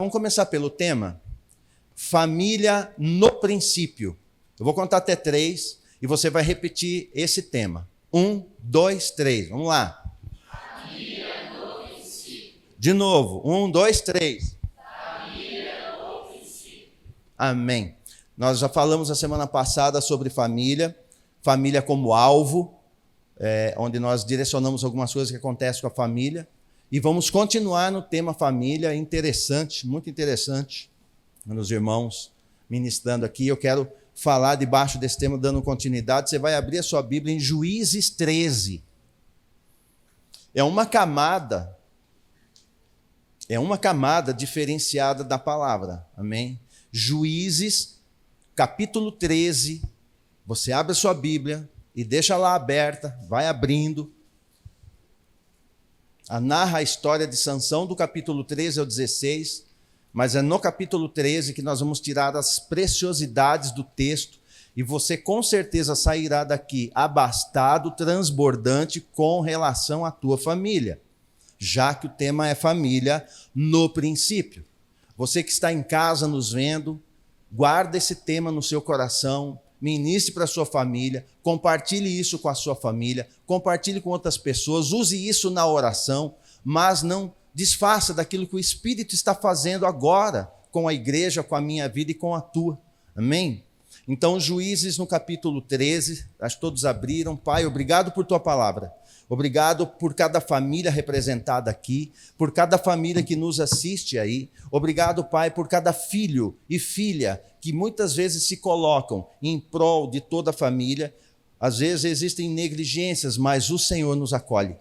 Vamos começar pelo tema família no princípio. Eu vou contar até 3 e você vai repetir esse tema. 1, 2, 3. Vamos lá. Família no princípio. De novo. 1, 2, 3. Família no princípio. Amém. Nós já falamos a semana passada sobre família como alvo, onde nós direcionamos algumas coisas que acontecem com a família. E vamos continuar no tema família, interessante, muito interessante, nos irmãos ministrando aqui. Eu quero falar debaixo desse tema, dando continuidade. Você vai abrir a sua Bíblia em Juízes 13. É uma camada diferenciada da palavra, amém? Juízes, capítulo 13, você abre a sua Bíblia e deixa lá aberta, vai abrindo. Narra a história de Sansão do capítulo 13 ao 16, mas é no capítulo 13 que nós vamos tirar as preciosidades do texto e você com certeza sairá daqui abastado, transbordante com relação à tua família, já que o tema é família no princípio. Você que está em casa nos vendo, guarda esse tema no seu coração, ministre para a sua família, compartilhe isso com a sua família, compartilhe com outras pessoas, use isso na oração, mas não desfaça daquilo que o Espírito está fazendo agora com a igreja, com a minha vida e com a tua. Amém? Então, Juízes no capítulo 13, acho que todos abriram. Pai, obrigado por tua palavra. Obrigado por cada família representada aqui, por cada família que nos assiste aí. Obrigado, Pai, por cada filho e filha que muitas vezes se colocam em prol de toda a família. Às vezes existem negligências, mas o Senhor nos acolhe.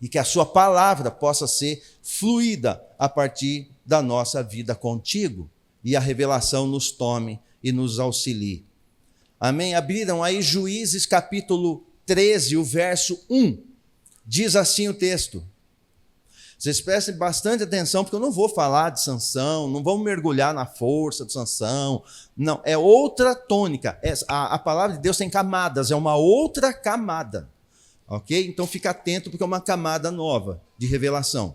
E que a sua palavra possa ser fluída a partir da nossa vida contigo. E a revelação nos tome e nos auxilie. Amém? Abriram aí Juízes capítulo 13, o verso 1. Diz assim o texto. Vocês prestem bastante atenção, porque eu não vou falar de Sansão, não vamos mergulhar na força de Sansão. Não, é outra tônica. A palavra de Deus tem camadas, é uma outra camada. Ok? Então fica atento, porque é uma camada nova de revelação.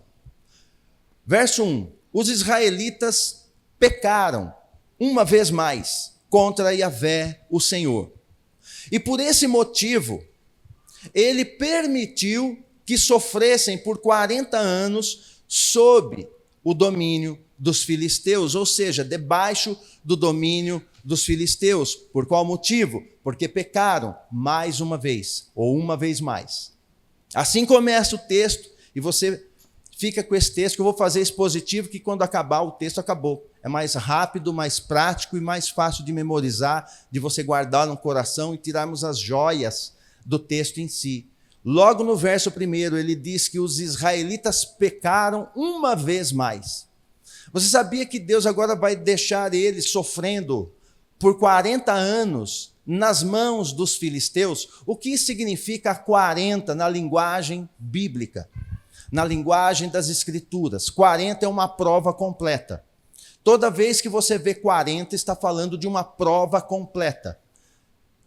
Verso 1. Os israelitas pecaram uma vez mais contra Yahvé, o Senhor. E por esse motivo, ele permitiu que sofressem por 40 anos sob o domínio dos filisteus, ou seja, debaixo do domínio dos filisteus. Por qual motivo? Porque pecaram mais uma vez, ou uma vez mais. Assim começa o texto, e você fica com esse texto, que eu vou fazer expositivo, que quando acabar o texto acabou. É mais rápido, mais prático e mais fácil de memorizar, de você guardar no coração e tirarmos as joias do texto em si. Logo no verso 1, ele diz que os israelitas pecaram uma vez mais. Você sabia que Deus agora vai deixar eles sofrendo por 40 anos nas mãos dos filisteus? O que significa 40 na linguagem bíblica? Na linguagem das Escrituras, 40 é uma prova completa. Toda vez que você vê 40, está falando de uma prova completa.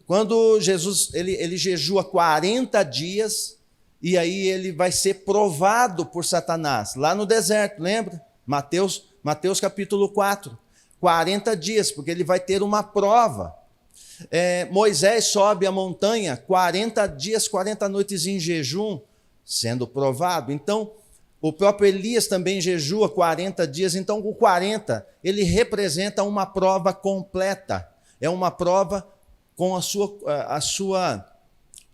Quando Jesus ele jejua 40 dias, e aí ele vai ser provado por Satanás, lá no deserto, lembra? Mateus capítulo 4, 40 dias, porque ele vai ter uma prova. Moisés sobe a montanha, 40 dias, 40 noites em jejum, sendo provado. Então, o próprio Elias também jejua 40 dias, então o 40, ele representa uma prova completa, é uma prova com a sua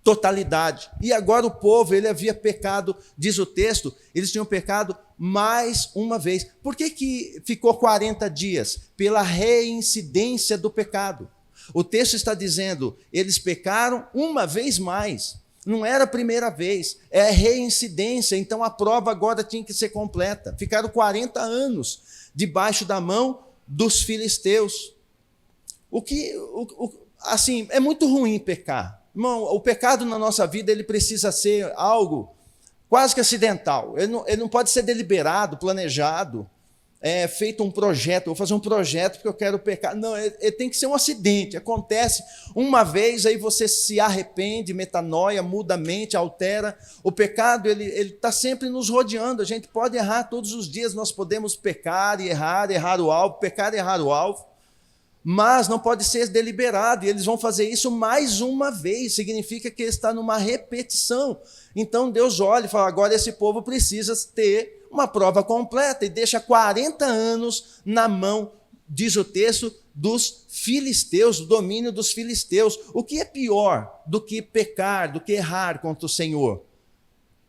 totalidade. E agora o povo, ele havia pecado, diz o texto, eles tinham pecado mais uma vez. Por que ficou 40 dias? Pela reincidência do pecado. O texto está dizendo, eles pecaram uma vez mais. Não era a primeira vez, é reincidência, então a prova agora tinha que ser completa. Ficaram 40 anos debaixo da mão dos filisteus. Assim, é muito ruim pecar. Irmão, o pecado na nossa vida, ele precisa ser algo quase que acidental. Ele não pode ser deliberado, planejado. feito um projeto, vou fazer um projeto porque eu quero pecar. Não, tem que ser um acidente, acontece uma vez, aí você se arrepende, metanoia, muda a mente, altera. O pecado, ele está sempre nos rodeando, a gente pode errar todos os dias, nós podemos pecar e errar o alvo, pecar e errar o alvo, mas não pode ser deliberado, e eles vão fazer isso mais uma vez, significa que está numa repetição. Então Deus olha e fala, agora esse povo precisa ter uma prova completa, e deixa 40 anos na mão, diz o texto, dos filisteus, do domínio dos filisteus. O que é pior do que pecar, do que errar contra o Senhor?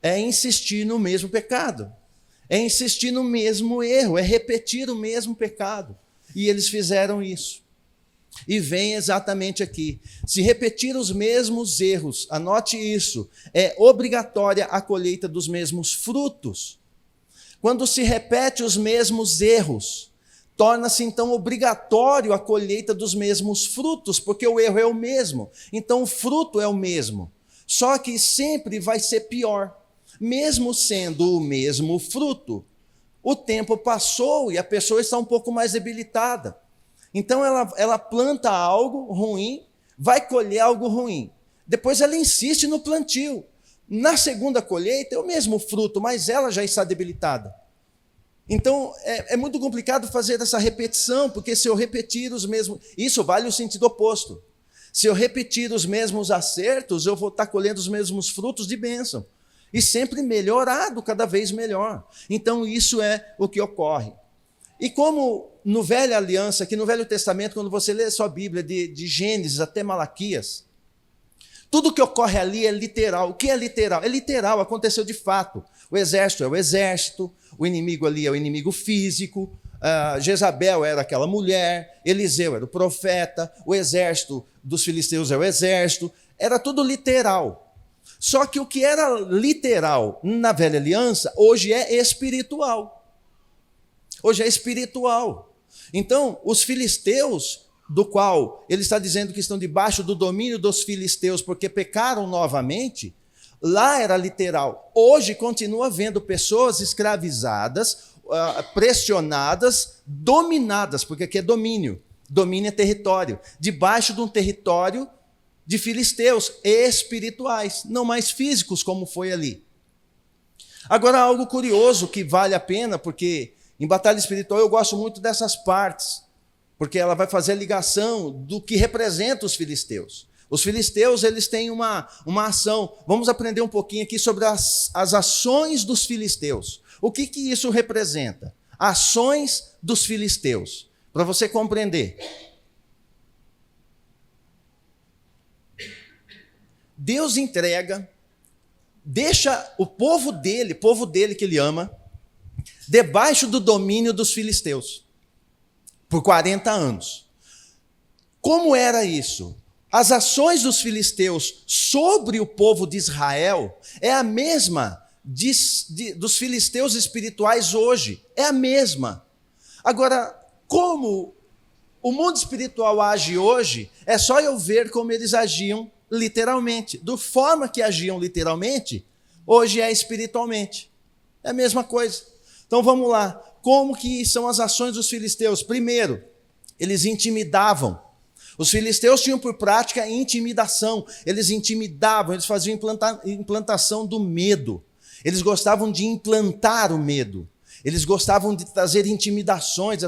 É insistir no mesmo pecado, é insistir no mesmo erro, é repetir o mesmo pecado. E eles fizeram isso. E vem exatamente aqui. Se repetir os mesmos erros, anote isso, é obrigatória a colheita dos mesmos frutos. Quando se repete os mesmos erros, torna-se então obrigatório a colheita dos mesmos frutos, porque o erro é o mesmo, então o fruto é o mesmo. Só que sempre vai ser pior, mesmo sendo o mesmo fruto. O tempo passou e a pessoa está um pouco mais debilitada. Então ela planta algo ruim, vai colher algo ruim. Depois ela insiste no plantio. Na segunda colheita é o mesmo fruto, mas ela já está debilitada. Então é muito complicado fazer essa repetição, porque se eu repetir os mesmos... Isso vale o sentido oposto. Se eu repetir os mesmos acertos, eu vou estar colhendo os mesmos frutos de bênção. E sempre melhorado, cada vez melhor. Então isso é o que ocorre. E como no Velha Aliança, aqui no Velho Testamento, quando você lê a sua Bíblia, de Gênesis até Malaquias, tudo que ocorre ali é literal. O que é literal? É literal, aconteceu de fato. O exército é o exército, o inimigo ali é o inimigo físico, Jezabel era aquela mulher, Eliseu era o profeta, o exército dos filisteus é o exército, era tudo literal. Só que o que era literal na Velha Aliança, hoje é espiritual. Hoje é espiritual. Então, os filisteus, do qual ele está dizendo que estão debaixo do domínio dos filisteus porque pecaram novamente, lá era literal. Hoje continua havendo pessoas escravizadas, pressionadas, dominadas, porque aqui é domínio. Domínio é território. Debaixo de um território de filisteus espirituais, não mais físicos como foi ali. Agora, algo curioso que vale a pena, porque em batalha espiritual eu gosto muito dessas partes, porque ela vai fazer a ligação do que representa os filisteus. Os filisteus, eles têm uma ação. Vamos aprender um pouquinho aqui sobre as ações dos filisteus. O que isso representa? Ações dos filisteus, para você compreender. Deus entrega, deixa o povo dele que ele ama, debaixo do domínio dos filisteus, por 40 anos. Como era isso? As ações dos filisteus sobre o povo de Israel é a mesma dos filisteus espirituais hoje, é a mesma. Agora, como o mundo espiritual age hoje, é só eu ver como eles agiam literalmente. Da forma que agiam literalmente, hoje é espiritualmente. É a mesma coisa. Então vamos lá, como que são as ações dos filisteus? Primeiro, eles intimidavam. Os filisteus tinham por prática intimidação, eles intimidavam, eles faziam implantação do medo. Eles gostavam de implantar o medo, eles gostavam de trazer intimidações.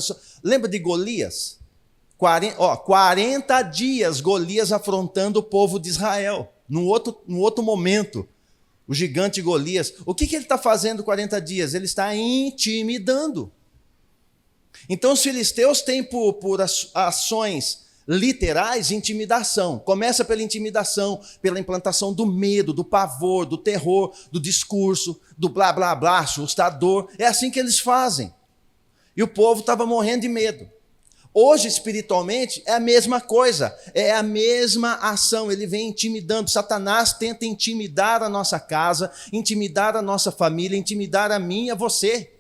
Lembra de Golias? 40 dias Golias afrontando o povo de Israel, num outro momento. O gigante Golias, o que ele está fazendo 40 dias? Ele está intimidando. Então os filisteus têm por ações literais intimidação. Começa pela intimidação, pela implantação do medo, do pavor, do terror, do discurso, do blá blá blá, assustador. É assim que eles fazem. E o povo estava morrendo de medo. Hoje, espiritualmente, é a mesma coisa, é a mesma ação, ele vem intimidando. Satanás tenta intimidar a nossa casa, intimidar a nossa família, intimidar a mim e a você.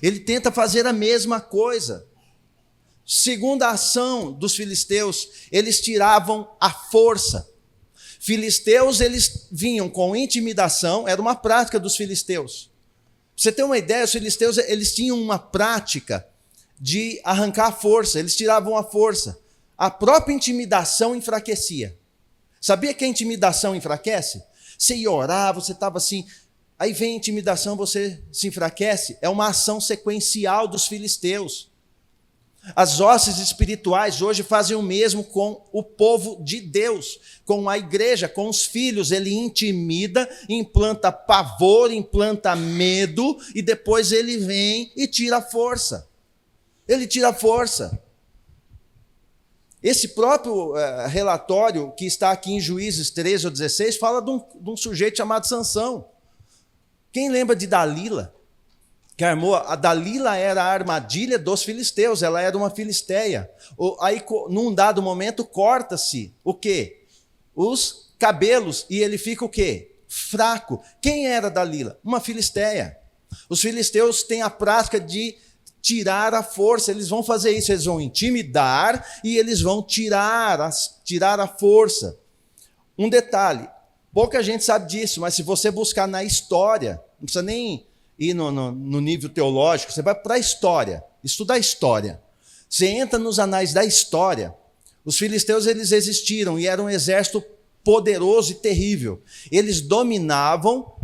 Ele tenta fazer a mesma coisa. Segunda ação dos filisteus, eles tiravam a força. Filisteus, eles vinham com intimidação, era uma prática dos filisteus. você ter uma ideia, os filisteus eles tinham uma prática de arrancar a força, eles tiravam a força. A própria intimidação enfraquecia. Sabia que a intimidação enfraquece? Você ia orar, você estava assim, aí vem a intimidação, você se enfraquece. É uma ação sequencial dos filisteus. As hostes espirituais hoje fazem o mesmo com o povo de Deus, com a igreja, com os filhos. Ele intimida, implanta pavor, implanta medo, e depois ele vem e tira a força. Ele tira a força. Esse próprio relatório que está aqui em Juízes 13 ou 16 fala de um sujeito chamado Sansão. Quem lembra de Dalila? Que armou, a Dalila era a armadilha dos filisteus, ela era uma filisteia. Aí, num dado momento, corta-se o quê? Os cabelos, e ele fica o quê? Fraco. Quem era Dalila? Uma filisteia. Os filisteus têm a prática de tirar a força, eles vão fazer isso, eles vão intimidar e eles vão tirar a força. Um detalhe, pouca gente sabe disso, mas se você buscar na história, não precisa nem ir no nível teológico, você vai para a história, estudar a história. Você entra nos anais da história, os filisteus eles existiram e eram um exército poderoso e terrível. Eles dominavam,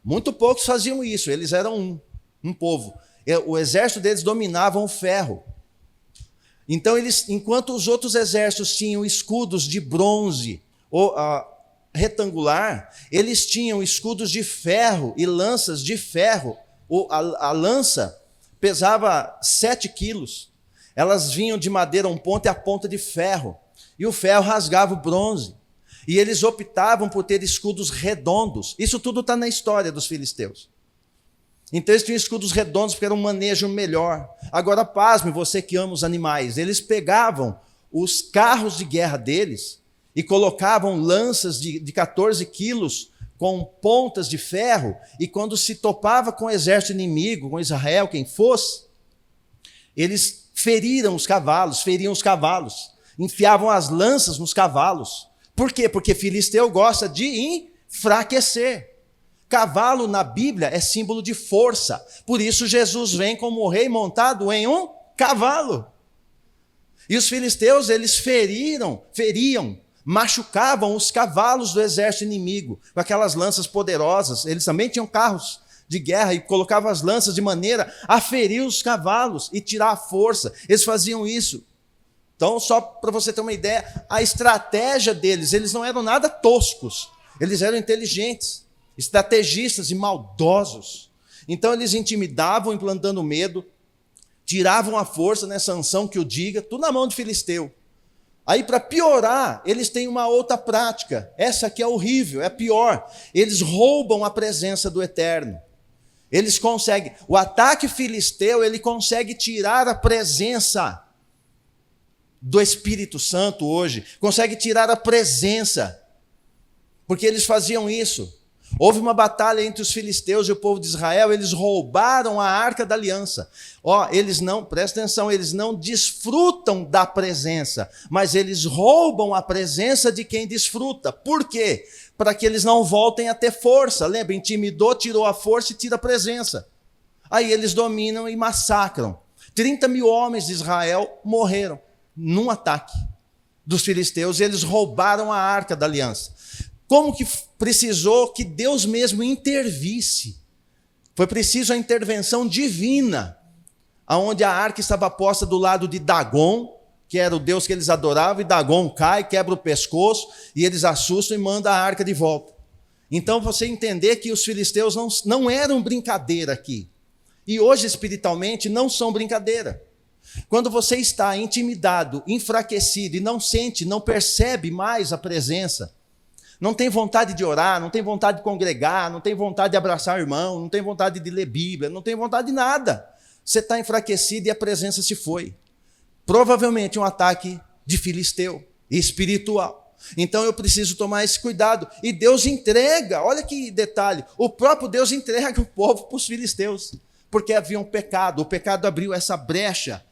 muito poucos faziam isso, eles eram um povo. O exército deles dominava o ferro. Então, enquanto os outros exércitos tinham escudos de bronze ou retangular, eles tinham escudos de ferro e lanças de ferro. A lança pesava 7 quilos. Elas vinham de madeira a um ponto e a ponta de ferro. E o ferro rasgava o bronze. E eles optavam por ter escudos redondos. Isso tudo está na história dos filisteus. Então eles tinham escudos redondos porque era um manejo melhor. Agora, pasme, você que ama os animais, eles pegavam os carros de guerra deles e colocavam lanças de 14 quilos com pontas de ferro, e quando se topava com o exército inimigo, com Israel, quem fosse, eles feriam os cavalos, enfiavam as lanças nos cavalos. Por quê? Porque filisteu gosta de enfraquecer. Cavalo na Bíblia é símbolo de força. Por isso Jesus vem como rei montado em um cavalo. E os filisteus, eles feriam, machucavam os cavalos do exército inimigo com aquelas lanças poderosas. Eles também tinham carros de guerra e colocavam as lanças de maneira a ferir os cavalos e tirar a força. Eles faziam isso. Então, só para você ter uma ideia, a estratégia deles, eles não eram nada toscos. Eles eram inteligentes, estrategistas e maldosos. Então eles intimidavam, implantando medo, tiravam a força, né, Sansão que o diga, tudo na mão de filisteu. Aí, para piorar, eles têm uma outra prática. Essa aqui é horrível, é pior. Eles roubam a presença do Eterno. Eles conseguem, o ataque filisteu, ele consegue tirar a presença do Espírito Santo hoje, consegue tirar a presença, porque eles faziam isso. Houve uma batalha entre os filisteus e o povo de Israel, eles roubaram a arca da aliança. Eles não, presta atenção, eles não desfrutam da presença, mas eles roubam a presença de quem desfruta. Por quê? Para que eles não voltem a ter força. Lembra, intimidou, tirou a força e tira a presença. Aí eles dominam e massacram. 30 mil homens de Israel morreram num ataque dos filisteus, e eles roubaram a arca da aliança. Como que precisou que Deus mesmo intervisse? Foi preciso a intervenção divina, onde a arca estava posta do lado de Dagon, que era o Deus que eles adoravam, e Dagon cai, quebra o pescoço, e eles assustam e mandam a arca de volta. Então você entender que os filisteus não eram brincadeira aqui. E hoje espiritualmente não são brincadeira. Quando você está intimidado, enfraquecido e não sente, não percebe mais a presença, não tem vontade de orar, não tem vontade de congregar, não tem vontade de abraçar o irmão, não tem vontade de ler Bíblia, não tem vontade de nada. Você está enfraquecido e a presença se foi. Provavelmente um ataque de filisteu, espiritual. Então eu preciso tomar esse cuidado. E Deus entrega, olha que detalhe, o próprio Deus entrega o povo para os filisteus, porque havia um pecado, o pecado abriu essa brecha.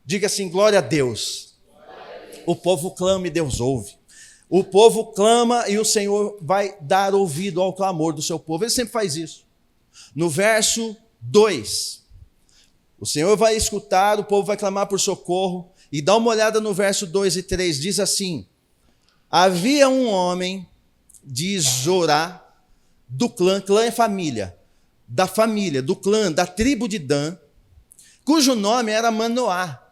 Diga assim, glória a Deus. O povo clama e Deus ouve. o povo clama e o Senhor vai dar ouvido ao clamor do seu povo. Ele sempre faz isso. No verso 2, o Senhor vai escutar, o povo vai clamar por socorro. E dá uma olhada no verso 2 e 3, diz assim: havia um homem de Zorá, do clã é família, do clã, da tribo de Dan, cujo nome era Manoá.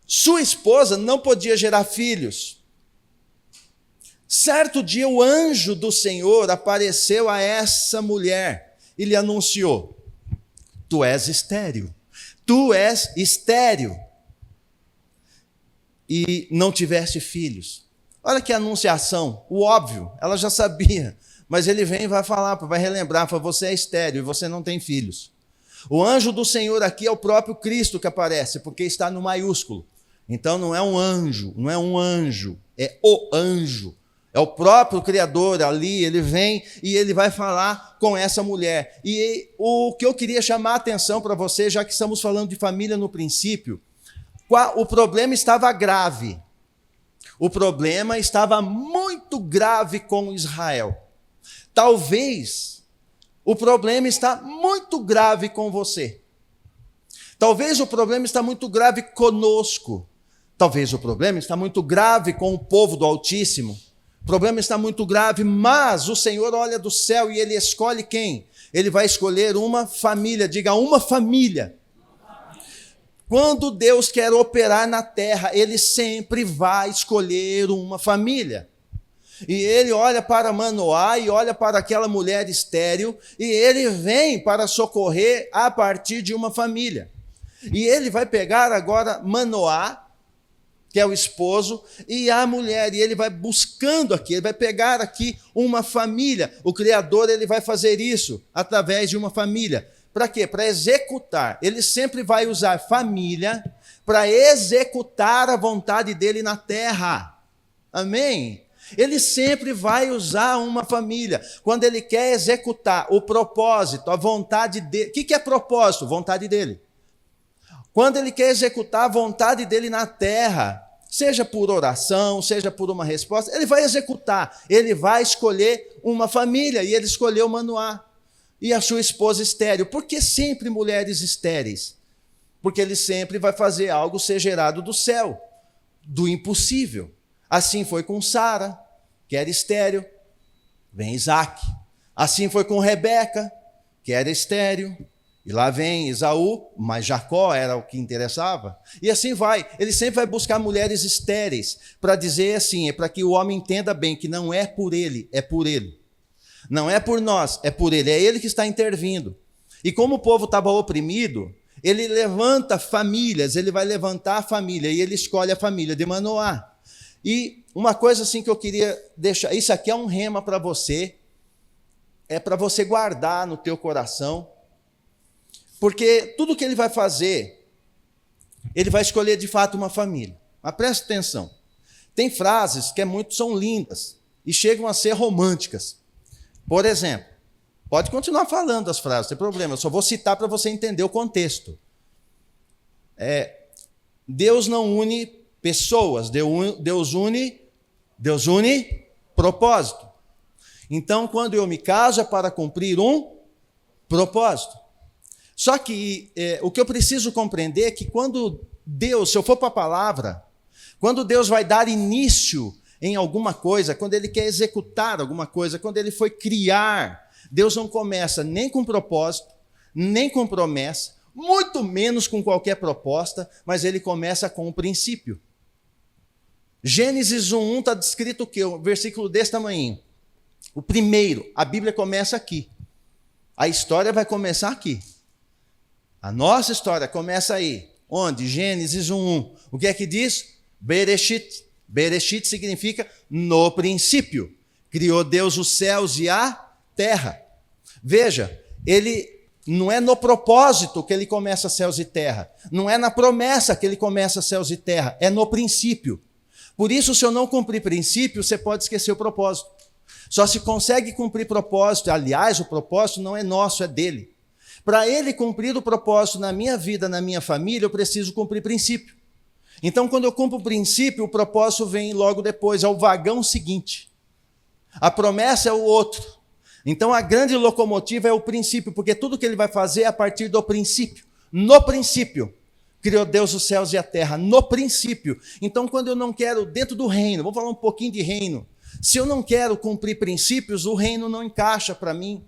Sua esposa não podia gerar filhos. Certo dia o anjo do Senhor apareceu a essa mulher e lhe anunciou: tu és estéril, e não tiveste filhos. Olha que anunciação, o óbvio, ela já sabia, mas ele vem e vai falar, vai relembrar, fala, você é estéril e você não tem filhos. O anjo do Senhor aqui é o próprio Cristo que aparece, porque está no maiúsculo. Então não é um anjo, é o anjo. É o próprio Criador ali, ele vem e ele vai falar com essa mulher. E o que eu queria chamar a atenção para você, já que estamos falando de família no princípio, o problema estava grave. O problema estava muito grave com Israel. Talvez o problema está muito grave com você. Talvez o problema está muito grave conosco. Talvez o problema está muito grave com o povo do Altíssimo. O problema está muito grave, mas o Senhor olha do céu e Ele escolhe quem? Ele vai escolher uma família, diga uma família. Quando Deus quer operar na terra, Ele sempre vai escolher uma família. E Ele olha para Manoá e olha para aquela mulher estéril, e Ele vem para socorrer a partir de uma família. E Ele vai pegar agora Manoá, que é o esposo, e a mulher, e ele vai buscando aqui, ele vai pegar aqui uma família. O Criador, ele vai fazer isso através de uma família. Para quê? Para executar. Ele sempre vai usar família para executar a vontade dele na terra. Amém? Ele sempre vai usar uma família. Quando ele quer executar o propósito, a vontade dele. O que é propósito? Vontade dele. Quando ele quer executar a vontade dele na terra, seja por oração, seja por uma resposta, ele vai executar, ele vai escolher uma família, e ele escolheu Manoá e a sua esposa estéril. Por que sempre mulheres estéreis? Porque ele sempre vai fazer algo ser gerado do céu, do impossível. Assim foi com Sara, que era estéril, vem Isaac. Assim foi com Rebeca, que era estéril, e lá vem Esaú, mas Jacó era o que interessava. E assim vai. Ele sempre vai buscar mulheres estéreis para dizer assim, é para que o homem entenda bem que não é por ele, é por ele. Não é por nós, é por ele. É ele que está intervindo. E como o povo estava oprimido, ele levanta famílias, ele vai levantar a família, e ele escolhe a família de Manoá. E uma coisa assim que eu queria deixar, isso aqui é um rema para você, é para você guardar no teu coração, porque tudo que ele vai fazer, ele vai escolher de fato uma família. Mas preste atenção, tem frases que são lindas e chegam a ser românticas. Por exemplo, pode continuar falando as frases, não tem problema, eu só vou citar para você entender o contexto. Deus não une pessoas, Deus une propósito. Então, quando eu me caso é para cumprir um propósito. Só que o que eu preciso compreender é que quando Deus, se eu for para a palavra, quando Deus vai dar início em alguma coisa, quando Ele quer executar alguma coisa, quando Ele foi criar, Deus não começa nem com propósito, nem com promessa, muito menos com qualquer proposta, mas Ele começa com um princípio. Gênesis 1:1 está descrito o quê? Um versículo desse tamanho. O primeiro, a Bíblia começa aqui. A história vai começar aqui. A nossa história começa aí. Onde? Gênesis 1:1. O que é que diz? Bereshit. Bereshit significa no princípio. Criou Deus os céus e a terra. Veja, ele não é no propósito que ele começa céus e terra. Não é na promessa que ele começa céus e terra. É no princípio. Por isso, se eu não cumprir princípio, você pode esquecer o propósito. Só se consegue cumprir propósito. Aliás, o propósito não é nosso, é dele. Para ele cumprir o propósito na minha vida, na minha família, eu preciso cumprir princípio. Então, quando eu cumpro o princípio, o propósito vem logo depois, é o vagão seguinte. A promessa é o outro. Então, a grande locomotiva é o princípio, porque tudo que ele vai fazer é a partir do princípio. No princípio, criou Deus os céus e a terra. No princípio. Então, quando eu não quero, dentro do reino, vou falar um pouquinho de reino. Se eu não quero cumprir princípios, o reino não encaixa para mim.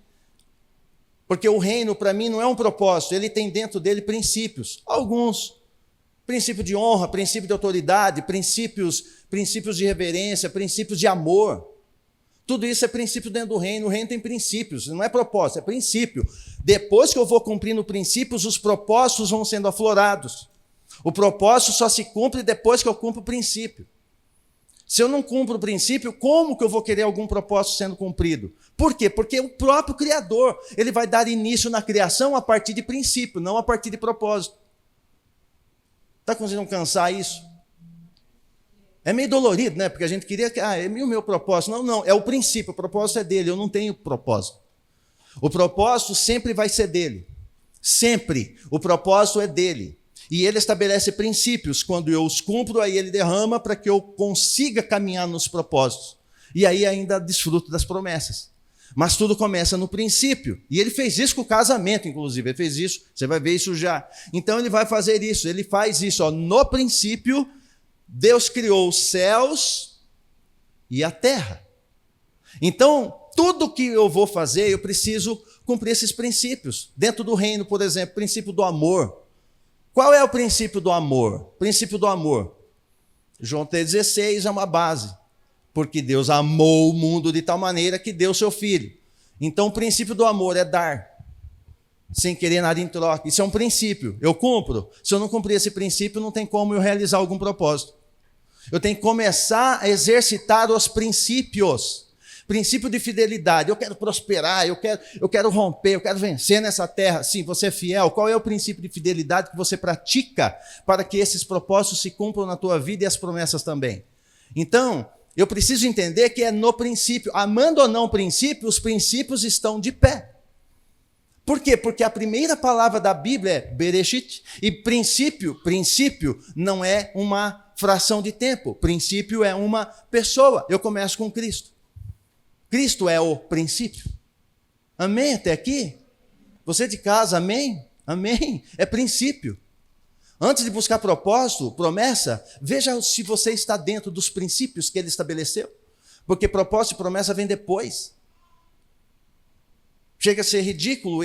Porque o reino, para mim, não é um propósito. Ele tem dentro dele princípios. Alguns. Princípio de honra, princípio de autoridade, princípios de reverência, princípios de amor. Tudo isso é princípio dentro do reino. O reino tem princípios, não é propósito, é princípio. Depois que eu vou cumprindo princípios, os propósitos vão sendo aflorados. O propósito só se cumpre depois que eu cumpro o princípio. Se eu não cumpro o princípio, como que eu vou querer algum propósito sendo cumprido? Por quê? Porque o próprio Criador, ele vai dar início na criação a partir de princípio, não a partir de propósito. Está conseguindo cansar isso? É meio dolorido, né? Porque a gente queria que, é o meu propósito. Não, é o princípio, o propósito é dele, eu não tenho propósito. O propósito sempre vai ser dele. Sempre. O propósito é dele. E ele estabelece princípios. Quando eu os cumpro, aí ele derrama para que eu consiga caminhar nos propósitos. E aí ainda desfruto das promessas. Mas tudo começa no princípio. E ele fez isso com o casamento, inclusive. Ele fez isso, você vai ver isso já. Então ele vai fazer isso, ele faz isso. No princípio, Deus criou os céus e a terra. Então, tudo que eu vou fazer, eu preciso cumprir esses princípios. Dentro do reino, por exemplo, princípio do amor. Qual é o princípio do amor? Princípio do amor. João 3,16 é uma base. Porque Deus amou o mundo de tal maneira que deu seu filho. Então, o princípio do amor é dar, sem querer nada em troca. Isso é um princípio. Eu cumpro. Se eu não cumprir esse princípio, não tem como eu realizar algum propósito. Eu tenho que começar a exercitar os princípios. Princípio de fidelidade. Eu quero prosperar, eu quero romper, eu quero vencer nessa terra. Sim, você é fiel. Qual é o princípio de fidelidade que você pratica para que esses propósitos se cumpram na tua vida e as promessas também? Então, eu preciso entender que é no princípio. Amando ou não o princípio, os princípios estão de pé. Por quê? Porque a primeira palavra da Bíblia é Bereshit. E princípio não é uma fração de tempo. Princípio é uma pessoa. Eu começo com Cristo. Cristo é o princípio. Amém até aqui? Você de casa, amém? Amém. É princípio. Antes de buscar propósito, promessa, veja se você está dentro dos princípios que ele estabeleceu. Porque propósito e promessa vem depois. Chega a ser ridículo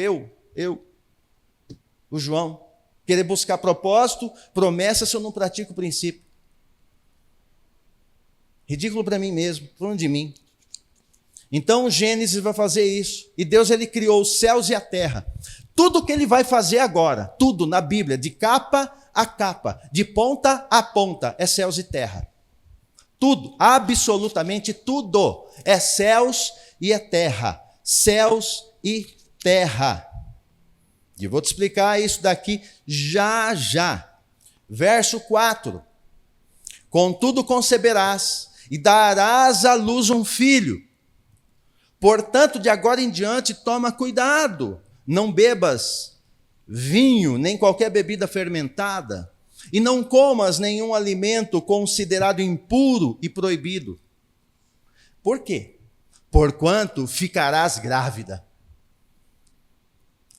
o João, querer buscar propósito, promessa, se eu não pratico o princípio. Ridículo para mim mesmo, falando de mim. Então, Gênesis vai fazer isso. E Deus, ele criou os céus e a terra. Tudo que ele vai fazer agora, tudo na Bíblia, de capa a capa, de ponta a ponta, é céus e terra. Tudo, absolutamente tudo, é céus e é terra. Céus e terra. E eu vou te explicar isso daqui já. Verso 4. Contudo conceberás e darás à luz um filho. Portanto, de agora em diante, toma cuidado, não bebas vinho, nem qualquer bebida fermentada, e não comas nenhum alimento considerado impuro e proibido. Por quê? Porquanto ficarás grávida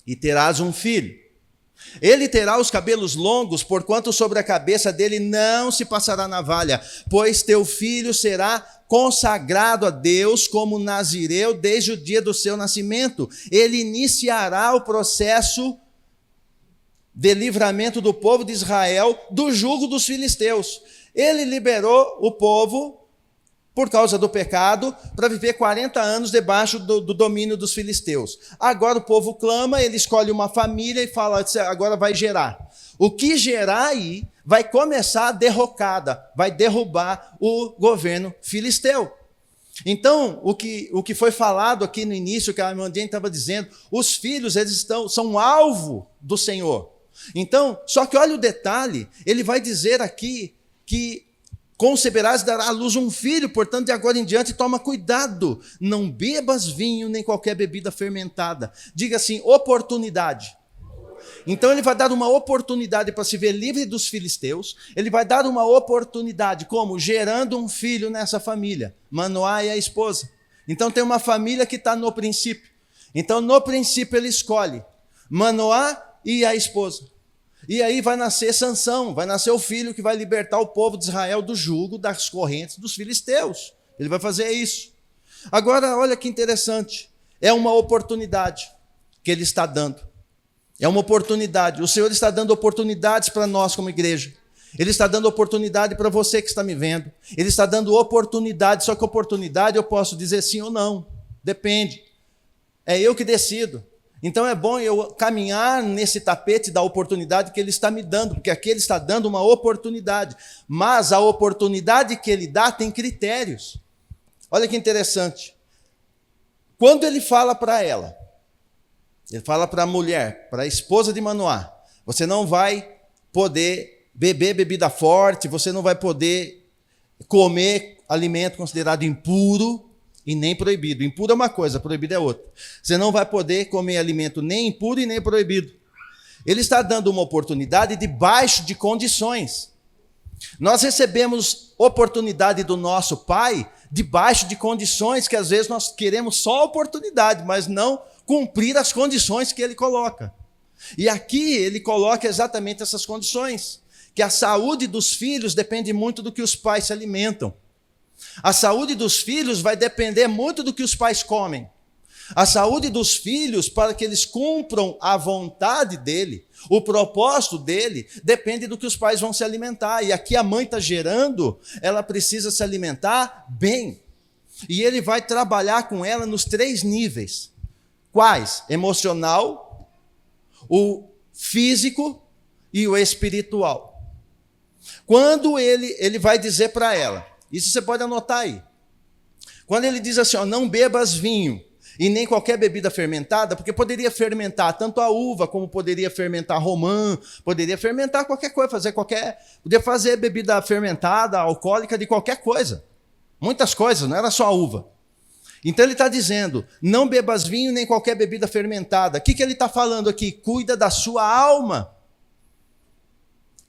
e terás um filho. Ele terá os cabelos longos, porquanto sobre a cabeça dele não se passará navalha, pois teu filho será consagrado a Deus como nazireu desde o dia do seu nascimento. Ele iniciará o processo de livramento do povo de Israel do jugo dos filisteus. Ele liberou o povo por causa do pecado, para viver 40 anos debaixo do domínio dos filisteus. Agora o povo clama, ele escolhe uma família e fala, agora vai gerar. O que gerar aí vai começar a derrocada, vai derrubar o governo filisteu. Então, o que foi falado aqui no início, que a irmã Jane estava dizendo, os filhos, eles são alvo do Senhor. Então, só que olha o detalhe, ele vai dizer aqui que conceberás e dará à luz um filho, portanto, de agora em diante, toma cuidado, não bebas vinho nem qualquer bebida fermentada. Diga assim, oportunidade. Então ele vai dar uma oportunidade para se ver livre dos filisteus, ele vai dar uma oportunidade, como? Gerando um filho nessa família, Manoá e a esposa. Então tem uma família que está no princípio. Então no princípio ele escolhe Manoá e a esposa. E aí vai nascer Sansão, vai nascer o filho que vai libertar o povo de Israel do jugo, das correntes dos filisteus. Ele vai fazer isso. Agora olha que interessante, é uma oportunidade que ele está dando. É uma oportunidade. O Senhor está dando oportunidades para nós como igreja. Ele está dando oportunidade para você que está me vendo. Ele está dando oportunidade, só que oportunidade eu posso dizer sim ou não. Depende. É eu que decido. Então é bom eu caminhar nesse tapete da oportunidade que Ele está me dando, porque aqui Ele está dando uma oportunidade. Mas a oportunidade que Ele dá tem critérios. Olha que interessante. Quando Ele fala para ela, Ele fala para a mulher, para a esposa de Manoá, você não vai poder beber bebida forte, você não vai poder comer alimento considerado impuro e nem proibido. Impuro é uma coisa, proibido é outra. Você não vai poder comer alimento nem impuro e nem proibido. Ele está dando uma oportunidade debaixo de condições. Nós recebemos oportunidade do nosso Pai debaixo de condições que às vezes nós queremos só oportunidade, mas não cumprir as condições que Ele coloca. E aqui Ele coloca exatamente essas condições, que a saúde dos filhos depende muito do que os pais se alimentam. A saúde dos filhos vai depender muito do que os pais comem. A saúde dos filhos, para que eles cumpram a vontade dele, o propósito dele, depende do que os pais vão se alimentar. E aqui a mãe está gerando, ela precisa se alimentar bem. E ele vai trabalhar com ela nos 3 níveis. Quais? Emocional, o físico e o espiritual. Quando ele vai dizer para ela, isso você pode anotar aí. Quando ele diz assim, ó, não bebas vinho e nem qualquer bebida fermentada, porque poderia fermentar tanto a uva, como poderia fermentar romã, poderia fermentar qualquer coisa, poderia fazer bebida fermentada, alcoólica, de qualquer coisa. Muitas coisas, não era só a uva. Então ele está dizendo, não bebas vinho nem qualquer bebida fermentada. O que ele está falando aqui? Cuida da sua alma.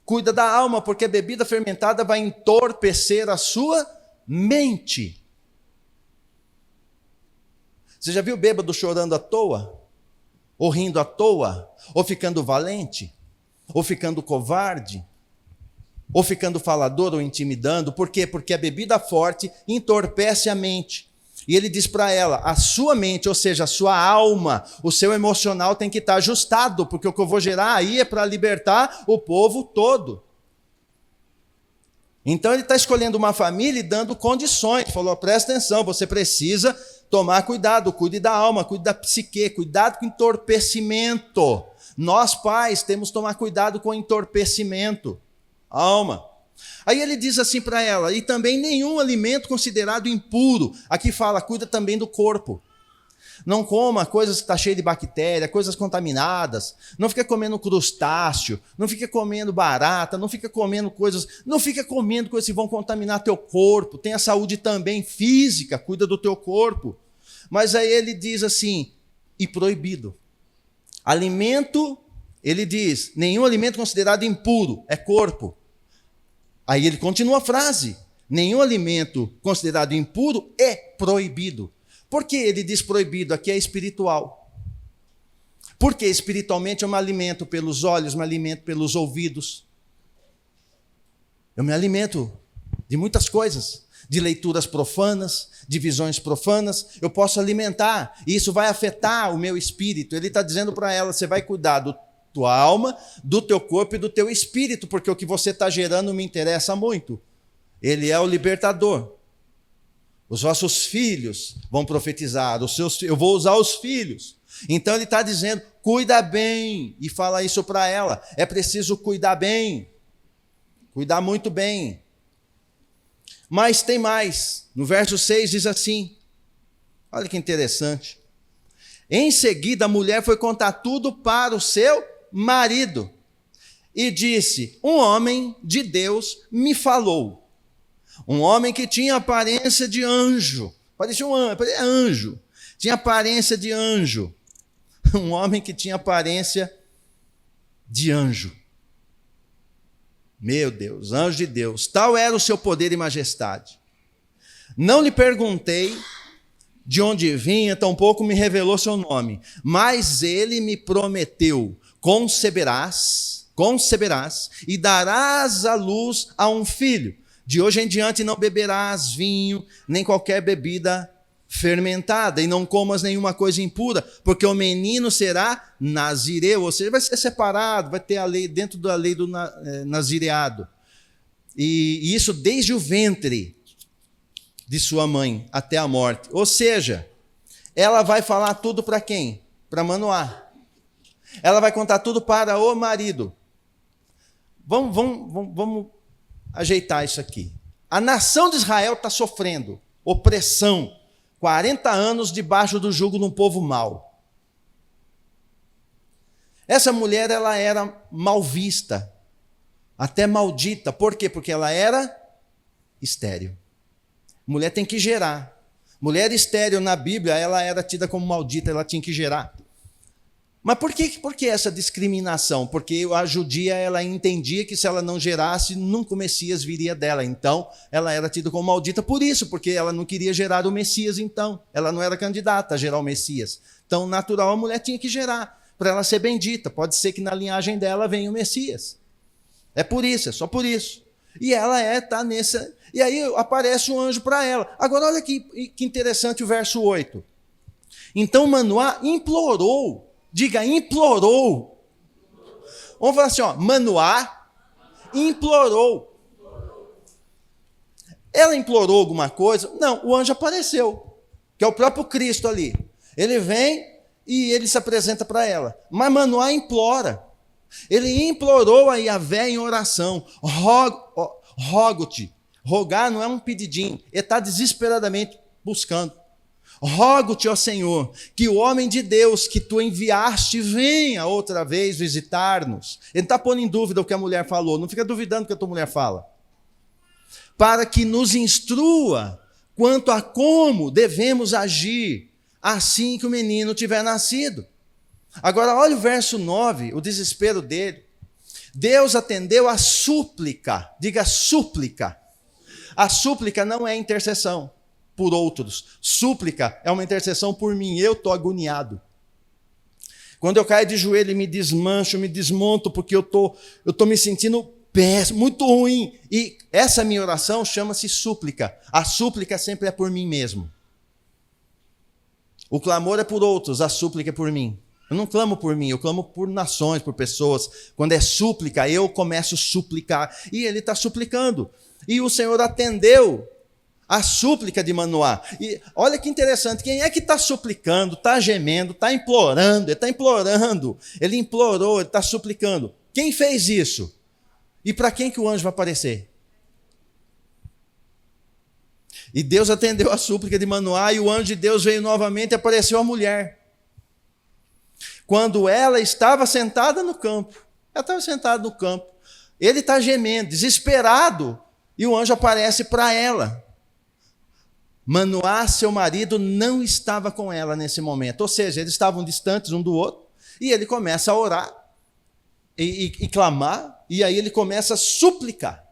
Cuida da alma, porque a bebida fermentada vai entorpecer a sua mente. Você já viu bêbado chorando à toa? Ou rindo à toa? Ou ficando valente? Ou ficando covarde? Ou ficando falador ou intimidando? Por quê? Porque a bebida forte entorpece a mente. E ele diz para ela, a sua mente, ou seja, a sua alma, o seu emocional tem que estar ajustado, porque o que eu vou gerar aí é para libertar o povo todo. Então ele está escolhendo uma família e dando condições. Falou, presta atenção, você precisa tomar cuidado, cuide da alma, cuide da psique, cuidado com entorpecimento. Nós pais temos que tomar cuidado com entorpecimento. Alma. Aí ele diz assim para ela, e também nenhum alimento considerado impuro. Aqui fala, cuida também do corpo. Não coma coisas que estão cheias de bactéria, coisas contaminadas. Não fica comendo crustáceo, não fica comendo barata, não fica comendo coisas que vão contaminar teu corpo. Tenha saúde também física, cuida do teu corpo. Mas aí ele diz assim, e proibido. Alimento, ele diz, nenhum alimento considerado impuro, é corpo. Aí ele continua a frase, nenhum alimento considerado impuro é proibido. Por que ele diz proibido? Aqui é espiritual. Porque espiritualmente eu me alimento pelos olhos, me alimento pelos ouvidos. Eu me alimento de muitas coisas, de leituras profanas, de visões profanas. Eu posso alimentar, e isso vai afetar o meu espírito. Ele está dizendo para ela, você vai cuidar da tua alma, do teu corpo e do teu espírito, porque o que você está gerando me interessa muito. Ele é o libertador. Os vossos filhos vão profetizar, eu vou usar os filhos. Então ele está dizendo, cuida bem, e fala isso para ela, é preciso cuidar bem, cuidar muito bem. Mas tem mais, no verso 6 diz assim, olha que interessante, em seguida a mulher foi contar tudo para o seu marido, e disse, um homem de Deus me falou. Um homem que tinha aparência de anjo. Parecia anjo. Tinha aparência de anjo. Um homem que tinha aparência de anjo. Meu Deus, anjo de Deus, tal era o seu poder e majestade. Não lhe perguntei de onde vinha, tampouco me revelou seu nome, mas ele me prometeu: conceberás e darás à luz a um filho. De hoje em diante não beberás vinho, nem qualquer bebida fermentada, e não comas nenhuma coisa impura, porque o menino será nazireu, ou seja, vai ser separado, vai ter a lei, dentro da lei do nazireado. E isso desde o ventre de sua mãe até a morte. Ou seja, ela vai falar tudo para quem? Para Manoá. Ela vai contar tudo para o marido. Vamos ajeitar isso aqui. A nação de Israel está sofrendo opressão, 40 anos debaixo do jugo de um povo mau. Essa mulher, ela era mal vista, até maldita. Por quê? Porque ela era estéril. Mulher tem que gerar. Mulher estéril na Bíblia, ela era tida como maldita, ela tinha que gerar. Mas por que essa discriminação? Porque a judia, ela entendia que se ela não gerasse, nunca o Messias viria dela. Então, ela era tida como maldita por isso, porque ela não queria gerar o Messias, então. Ela não era candidata a gerar o Messias. Então, natural, a mulher tinha que gerar, para ela ser bendita. Pode ser que na linhagem dela venha o Messias. É por isso, é só por isso. E ela está nessa... E aí aparece um anjo para ela. Agora, olha que interessante o verso 8. Então, Manoá implorou. Diga, implorou. Vamos falar assim, ó, Manoá implorou. Ela implorou alguma coisa? Não, o anjo apareceu, que é o próprio Cristo ali. Ele vem e ele se apresenta para ela. Mas Manoá implora. Ele implorou a Yahvé em oração. Rogo-te. Rogar não é um pedidinho. Ele está desesperadamente buscando. Rogo-te, ó Senhor, que o homem de Deus que tu enviaste venha outra vez visitar-nos. Ele não está pondo em dúvida o que a mulher falou. Não fica duvidando o que a tua mulher fala. Para que nos instrua quanto a como devemos agir assim que o menino tiver nascido. Agora, olha o verso 9, o desespero dele. Deus atendeu a súplica. Diga súplica. A súplica não é intercessão por outros. Súplica é uma intercessão por mim. Eu estou agoniado. Quando eu caio de joelho e me desmancho, me desmonto, porque eu tô me sentindo péssimo, muito ruim. E essa minha oração chama-se súplica. A súplica sempre é por mim mesmo. O clamor é por outros, a súplica é por mim. Eu não clamo por mim, eu clamo por nações, por pessoas. Quando é súplica, eu começo a suplicar. E ele está suplicando. E o Senhor atendeu a súplica de Manoá. E olha que interessante, quem é que está suplicando, está gemendo, está implorando, ele está implorando, ele implorou, ele está suplicando. Quem fez isso? E para quem que o anjo vai aparecer? E Deus atendeu a súplica de Manoá e o anjo de Deus veio novamente e apareceu a mulher. Quando ela estava sentada no campo, ela estava sentada no campo, ele está gemendo, desesperado, e o anjo aparece para ela. Manoá, seu marido, não estava com ela nesse momento. Ou seja, eles estavam distantes um do outro. E ele começa a orar e clamar. E aí ele começa a suplicar,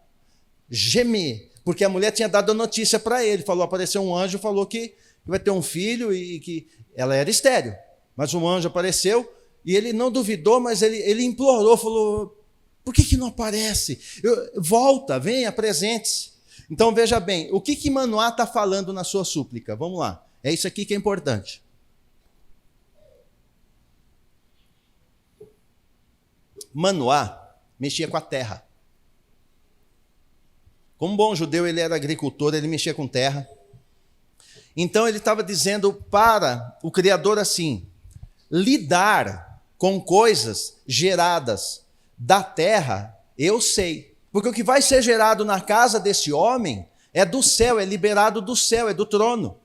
gemer. Porque a mulher tinha dado a notícia para ele. Apareceu um anjo, falou que vai ter um filho e que ela era estéril. Mas um anjo apareceu e ele não duvidou, mas ele implorou, falou, por que não aparece? Volta, vem, apresente-se. Então, veja bem, o que Manoá está falando na sua súplica? Vamos lá, é isso aqui que é importante. Manoá mexia com a terra. Como bom judeu, ele era agricultor, ele mexia com terra. Então, ele estava dizendo para o Criador assim, lidar com coisas geradas da terra, eu sei. Porque o que vai ser gerado na casa desse homem é do céu, é liberado do céu, é do trono.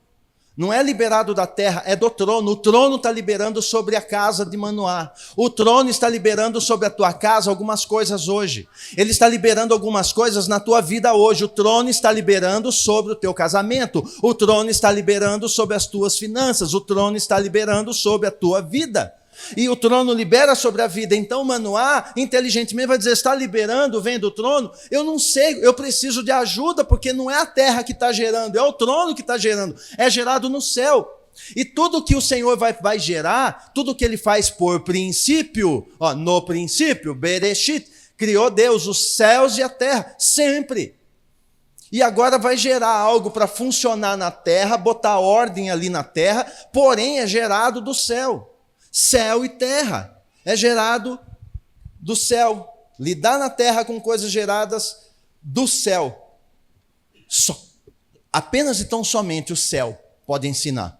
Não é liberado da terra, é do trono. O trono está liberando sobre a casa de Manoá. O trono está liberando sobre a tua casa algumas coisas hoje. Ele está liberando algumas coisas na tua vida hoje. O trono está liberando sobre o teu casamento. O trono está liberando sobre as tuas finanças. O trono está liberando sobre a tua vida. E o trono libera sobre a vida. Então Manoá, inteligentemente, vai dizer, está liberando, vem do trono? Eu não sei, eu preciso de ajuda, porque não é a terra que está gerando, é o trono que está gerando. É gerado no céu. E tudo que o Senhor vai gerar, tudo que ele faz por princípio, no princípio, Bereshit, criou Deus os céus e a terra, sempre. E agora vai gerar algo para funcionar na terra, botar ordem ali na terra, porém é gerado do céu. Céu e terra, é gerado do céu. Lidar na terra com coisas geradas do céu. Apenas e tão somente o céu pode ensinar.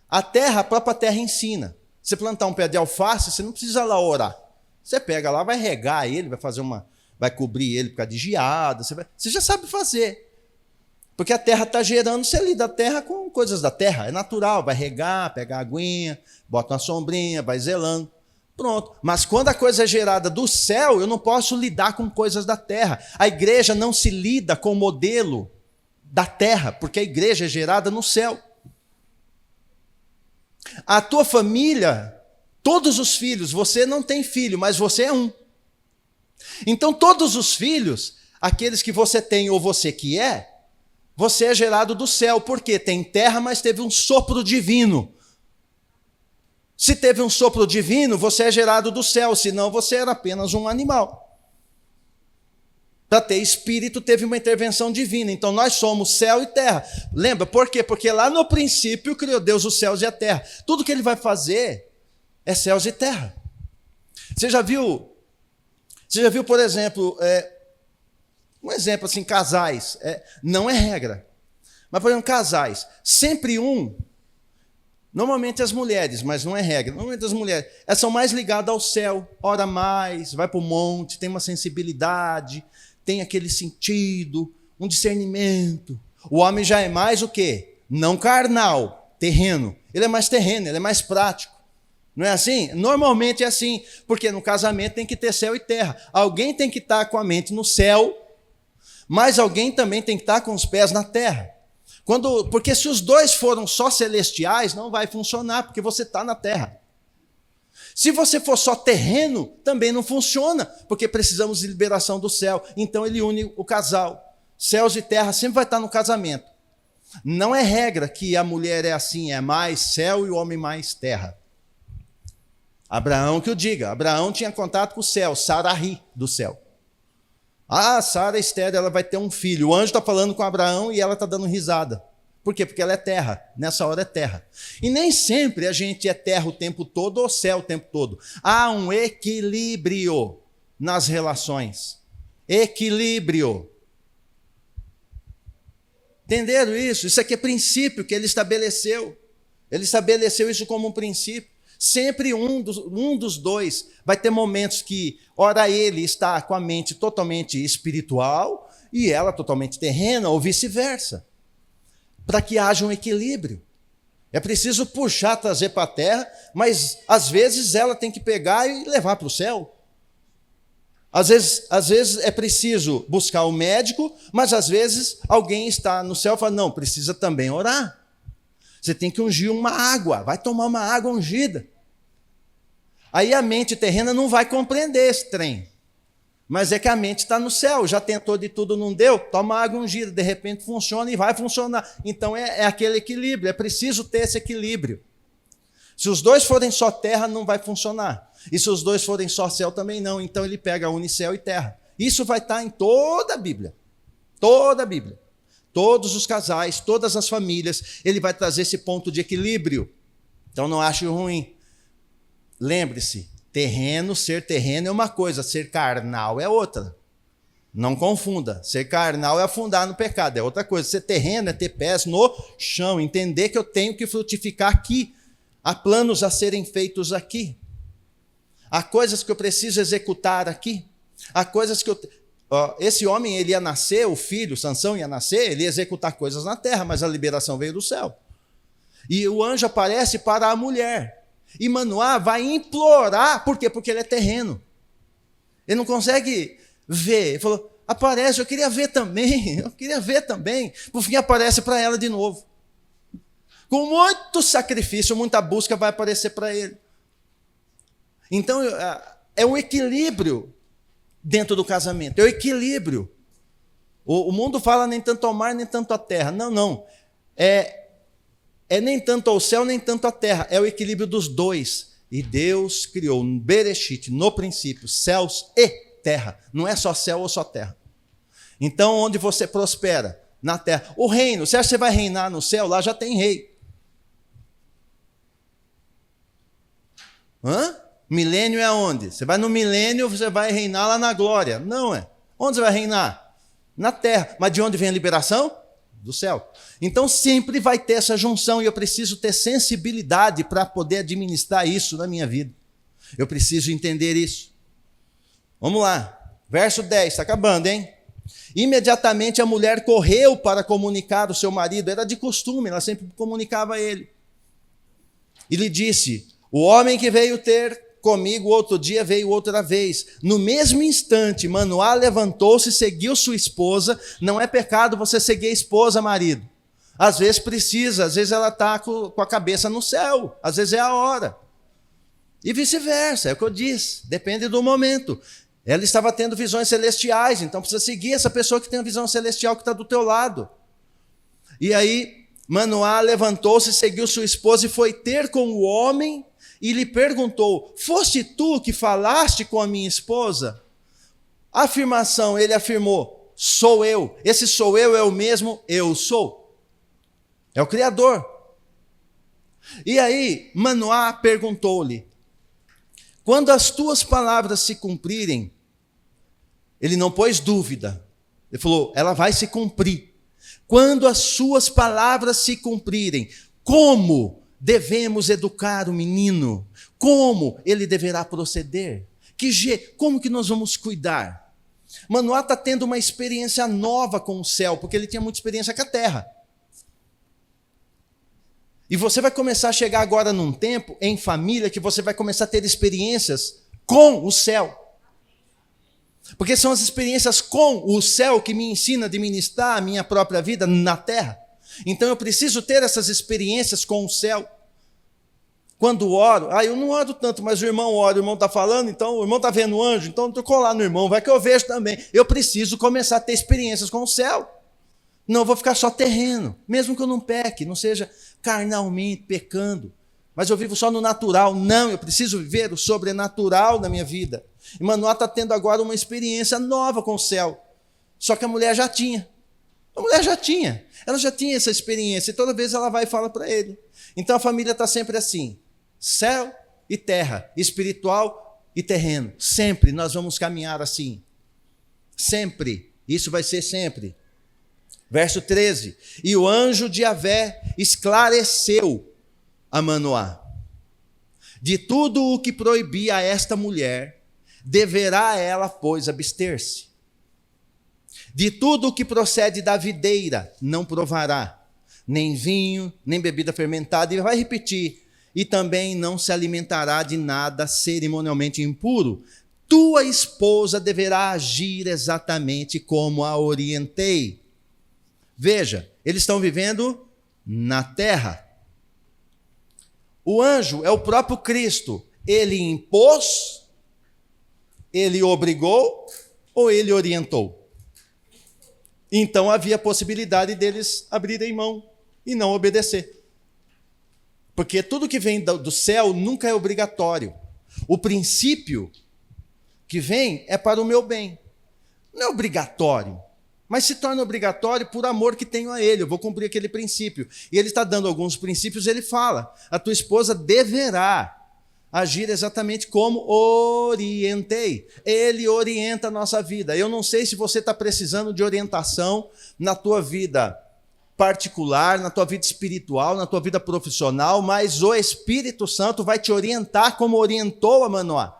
A terra, a própria terra ensina. Você plantar um pé de alface, você não precisa lá orar. Você pega lá, vai regar ele, vai cobrir ele por causa de geada, você já sabe fazer. Porque a terra está gerando, você lida a terra com coisas da terra, é natural, vai regar, pega a aguinha, bota uma sombrinha, vai zelando, pronto. Mas quando a coisa é gerada do céu, eu não posso lidar com coisas da terra. A igreja não se lida com o modelo da terra, porque a igreja é gerada no céu. A tua família, todos os filhos, você não tem filho, mas você é um. Então todos os filhos, aqueles que você tem ou você que é, você é gerado do céu, porque tem terra, mas teve um sopro divino. Se teve um sopro divino, você é gerado do céu, senão você era apenas um animal. Para ter espírito, teve uma intervenção divina. Então nós somos céu e terra. Lembra? Por quê? Porque lá no princípio criou Deus os céus e a terra. Tudo que ele vai fazer é céus e terra. Você já viu, por exemplo, um exemplo assim, casais. Não é regra. Mas, por exemplo, casais. Sempre normalmente as mulheres, mas não é regra. Normalmente as mulheres, elas são mais ligadas ao céu. Ora mais, vai para o monte, tem uma sensibilidade, tem aquele sentido, um discernimento. O homem já é mais o quê? Não carnal, terreno. Ele é mais terreno, ele é mais prático. Não é assim? Porque no casamento tem que ter céu e terra. Alguém tem que estar com a mente no céu, mas alguém também tem que estar com os pés na terra. Porque se os dois foram só celestiais, não vai funcionar, porque você está na terra. Se você for só terreno, também não funciona, porque precisamos de liberação do céu. Então ele une o casal. Céus e terra sempre vai estar no casamento. Não é regra que a mulher é assim, é mais céu e o homem mais terra. Abraão que o diga. Abraão tinha contato com o céu, Sara ri do céu. Sara estéril, ela vai ter um filho. O anjo está falando com Abraão e ela está dando risada. Por quê? Porque ela é terra. Nessa hora é terra. E nem sempre a gente é terra o tempo todo ou céu o tempo todo. Há um equilíbrio nas relações. Equilíbrio. Entenderam isso? Isso aqui é princípio que ele estabeleceu. Ele estabeleceu isso como um princípio. Sempre um dos dois vai ter momentos que, ora, ele está com a mente totalmente espiritual e ela totalmente terrena, ou vice-versa. Para que haja um equilíbrio. É preciso puxar, trazer para a terra, mas às vezes ela tem que pegar e levar para o céu. Às vezes é preciso buscar o médico, mas às vezes alguém está no céu e fala, não, precisa também orar. Você tem que ungir uma água, vai tomar uma água ungida. Aí a mente terrena não vai compreender esse trem. Mas é que a mente está no céu, já tentou de tudo, não deu, toma água ungida, de repente funciona e vai funcionar. Então é aquele equilíbrio, é preciso ter esse equilíbrio. Se os dois forem só terra, não vai funcionar. E se os dois forem só céu, também não. Então ele pega unicéu e terra. Isso vai estar em toda a Bíblia. Toda a Bíblia. Todos os casais, todas as famílias, ele vai trazer esse ponto de equilíbrio. Então não ache ruim. Lembre-se, ser terreno é uma coisa, ser carnal é outra. Não confunda. Ser carnal é afundar no pecado, é outra coisa. Ser terreno é ter pés no chão, entender que eu tenho que frutificar aqui. Há planos a serem feitos aqui. Há coisas que eu preciso executar aqui. Há coisas que eu... Esse homem, ele ia nascer, o filho, Sansão ia nascer, ele ia executar coisas na terra, mas a liberação veio do céu. E o anjo aparece para a mulher. E Manoá vai implorar, por quê? Porque ele é terreno. Ele não consegue ver. Ele falou, aparece, eu queria ver também. Por fim, aparece para ela de novo. Com muito sacrifício, muita busca, vai aparecer para ele. Então, é o equilíbrio dentro do casamento, é o equilíbrio. O mundo fala nem tanto ao mar, nem tanto à terra. Não. É nem tanto ao céu, nem tanto à terra. É o equilíbrio dos dois. E Deus criou no Bereshit, no princípio, céus e terra. Não é só céu ou só terra. Então, onde você prospera? Na terra. O reino, você acha que você vai reinar no céu? Lá já tem rei. Milênio é onde? Você vai no milênio, você vai reinar lá na glória. Não é. Onde você vai reinar? Na terra. Mas de onde vem a liberação? Do céu. Então sempre vai ter essa junção e eu preciso ter sensibilidade para poder administrar isso na minha vida. Eu preciso entender isso. Vamos lá. Verso 10, está acabando, hein? Imediatamente a mulher correu para comunicar o seu marido. Era de costume, ela sempre comunicava a ele. E lhe disse: o homem que veio ter comigo outro dia veio outra vez. No mesmo instante, Manoá levantou-se e seguiu sua esposa. Não é pecado você seguir a esposa, marido. Às vezes precisa, às vezes ela está com a cabeça no céu, às vezes é a hora. E vice-versa, é o que eu disse, depende do momento. Ela estava tendo visões celestiais, então precisa seguir essa pessoa que tem a visão celestial que está do teu lado. E aí, Manoá levantou-se, seguiu sua esposa e foi ter com o homem e lhe perguntou: foste tu que falaste com a minha esposa? A afirmação, ele afirmou: sou eu. Esse sou eu é o mesmo eu sou. É o Criador. E aí, Manoá perguntou-lhe: quando as tuas palavras se cumprirem, ele não pôs dúvida. Ele falou: ela vai se cumprir. Quando as suas palavras se cumprirem, como devemos educar o menino? Como ele deverá proceder? Como que nós vamos cuidar? Manoá está tendo uma experiência nova com o céu, porque ele tinha muita experiência com a terra. E você vai começar a chegar agora num tempo, em família, que você vai começar a ter experiências com o céu. Porque são as experiências com o céu que me ensinam a administrar a minha própria vida na terra. Então eu preciso ter essas experiências com o céu. Quando oro, eu não oro tanto, mas o irmão ora, o irmão está falando, então o irmão está vendo o anjo, então eu estou colado no irmão, vai que eu vejo também. Eu preciso começar a ter experiências com o céu. Não, eu vou ficar só terreno, mesmo que eu não peque, não seja carnalmente pecando, mas eu vivo só no natural. Não, eu preciso viver o sobrenatural na minha vida. E Manoá está tendo agora uma experiência nova com o céu, só que a mulher já tinha. Ela já tinha essa experiência, e toda vez ela vai e fala para ele. Então a família está sempre assim, céu e terra, espiritual e terreno. Sempre nós vamos caminhar assim. Sempre, isso vai ser sempre. Verso 13, e o anjo de Yahvé esclareceu a Manoá: de tudo o que proibia a esta mulher, deverá ela, pois, abster-se. De tudo o que procede da videira, não provará, nem vinho, nem bebida fermentada, e vai repetir, e também não se alimentará de nada cerimonialmente impuro. Tua esposa deverá agir exatamente como a orientei. Veja, eles estão vivendo na terra. O anjo é o próprio Cristo. Ele impôs, ele obrigou ou ele orientou? Então havia a possibilidade deles abrirem mão e não obedecer. Porque tudo que vem do céu nunca é obrigatório. O princípio que vem é para o meu bem. Não é obrigatório, mas se torna obrigatório por amor que tenho a ele. Eu vou cumprir aquele princípio. E ele está dando alguns princípios, ele fala: a tua esposa deverá agir exatamente como orientei. Ele orienta a nossa vida. Eu não sei se você está precisando de orientação na tua vida particular, na tua vida espiritual, na tua vida profissional, mas o Espírito Santo vai te orientar como orientou a Manoá.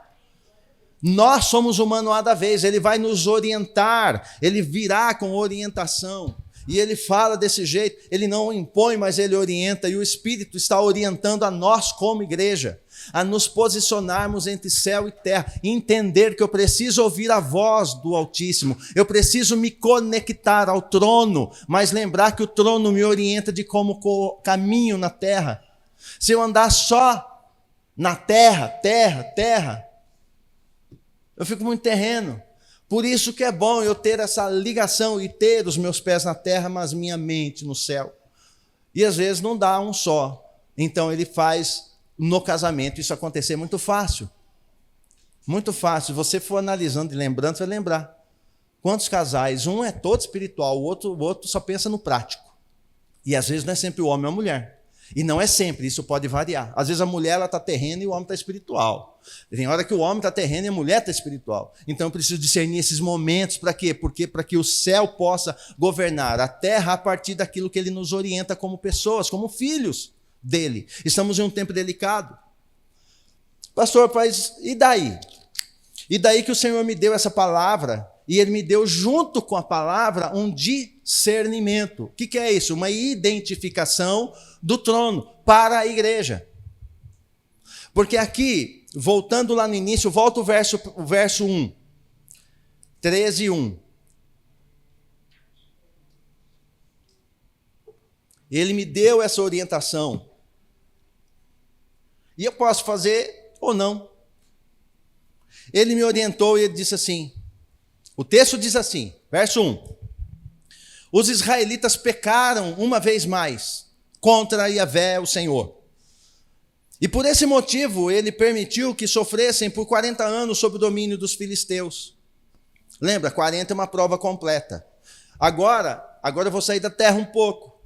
Nós somos o Manoá da vez, ele vai nos orientar, ele virá com orientação. E ele fala desse jeito, ele não impõe, mas ele orienta, e o Espírito está orientando a nós como igreja, a nos posicionarmos entre céu e terra, e entender que eu preciso ouvir a voz do Altíssimo, eu preciso me conectar ao trono, mas lembrar que o trono me orienta de como caminho na terra. Se eu andar só na terra, terra. Eu fico muito terreno. Por isso que é bom eu ter essa ligação e ter os meus pés na terra, mas minha mente no céu. E às vezes não dá um só. Então ele faz no casamento isso acontecer muito fácil. Muito fácil. Se você for analisando e lembrando, você vai lembrar. Quantos casais? Um é todo espiritual, o outro só pensa no prático. E às vezes não é sempre o homem ou a mulher. E não é sempre, isso pode variar. Às vezes a mulher está terrena e o homem está espiritual. Tem hora que o homem está terreno e a mulher está espiritual. Então eu preciso discernir esses momentos para quê? Porque para que o céu possa governar a terra a partir daquilo que ele nos orienta como pessoas, como filhos dele. Estamos em um tempo delicado. Pastor, e daí? E daí que o Senhor me deu essa palavra, e ele me deu junto com a palavra um discernimento. O que é isso? Uma identificação do trono para a igreja. Porque aqui, voltando lá no início, volta o verso 1. 13:1. Ele me deu essa orientação. E eu posso fazer ou não. Ele me orientou e ele disse assim, o texto diz assim, verso 1. Os israelitas pecaram uma vez mais contra Yahvé, o Senhor. E por esse motivo ele permitiu que sofressem por 40 anos sob o domínio dos filisteus. Lembra, 40 é uma prova completa. Agora eu vou sair da terra um pouco.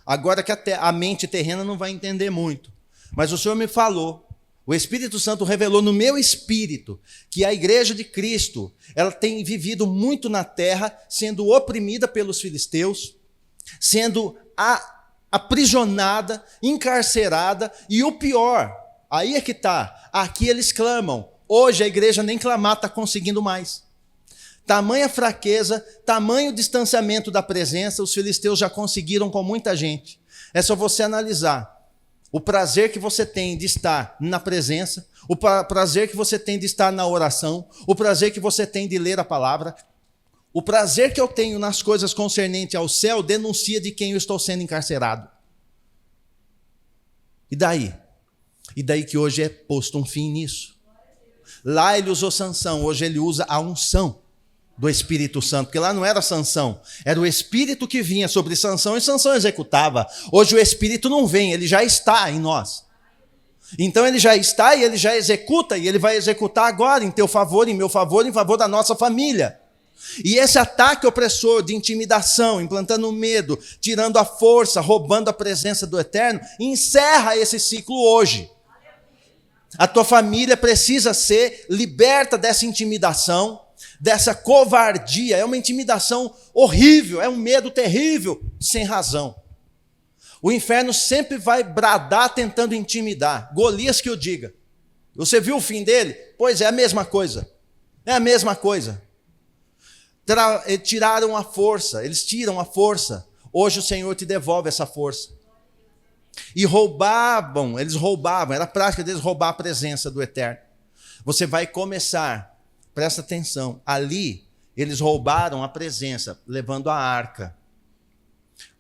Agora que a mente terrena não vai entender muito. Mas o Senhor me falou, o Espírito Santo revelou no meu espírito que a igreja de Cristo, ela tem vivido muito na terra, sendo oprimida pelos filisteus, sendo aprisionada, encarcerada, e o pior, aí é que está, aqui eles clamam, hoje a igreja nem clamar está conseguindo mais. Tamanha fraqueza, tamanho distanciamento da presença, os filisteus já conseguiram com muita gente. É só você analisar o prazer que você tem de estar na presença, o prazer que você tem de estar na oração, o prazer que você tem de ler a palavra, o prazer que eu tenho nas coisas concernentes ao céu denuncia de quem eu estou sendo encarcerado. E daí? E daí que hoje é posto um fim nisso. Lá ele usou Sansão, hoje ele usa a unção do Espírito Santo, porque lá não era Sansão, era o Espírito que vinha sobre Sansão e Sansão executava. Hoje o Espírito não vem, ele já está em nós. Então ele já está e ele já executa, e ele vai executar agora em teu favor, em meu favor, em favor da nossa família. E esse ataque opressor de intimidação, implantando medo, tirando a força, roubando a presença do Eterno, encerra esse ciclo hoje. A tua família precisa ser liberta dessa intimidação, dessa covardia. É uma intimidação horrível, é um medo terrível, sem razão. O inferno sempre vai bradar tentando intimidar. Golias que o diga. Você viu o fim dele? Pois é a mesma coisa. É a mesma coisa. Tiraram a força, eles tiram a força. Hoje o Senhor te devolve essa força. E eles roubavam, era a prática deles roubar a presença do Eterno. Você vai começar, presta atenção, ali eles roubaram a presença, levando a arca.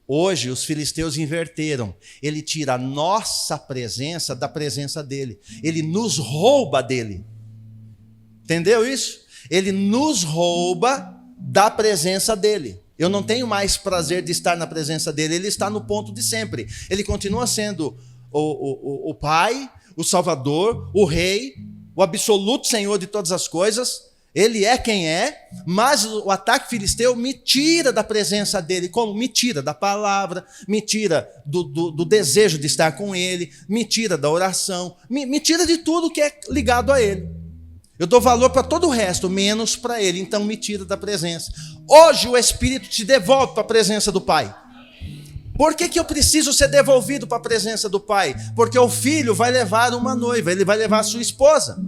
Hoje os filisteus inverteram, ele tira a nossa presença da presença dele, ele nos rouba dele. Entendeu isso? Ele nos rouba da presença dele. Eu não tenho mais prazer de estar na presença dele, ele está no ponto de sempre. Ele continua sendo o Pai, o Salvador, o Rei, o absoluto Senhor de todas as coisas. Ele é quem é, mas o ataque filisteu me tira da presença dele. Como? Me tira da palavra, me tira do desejo de estar com ele, me tira da oração, me tira de tudo que é ligado a ele. Eu dou valor para todo o resto, menos para ele, então me tira da presença. Hoje o Espírito te devolve para a presença do Pai. Por que eu preciso ser devolvido para a presença do Pai? Porque o filho vai levar uma noiva, ele vai levar a sua esposa.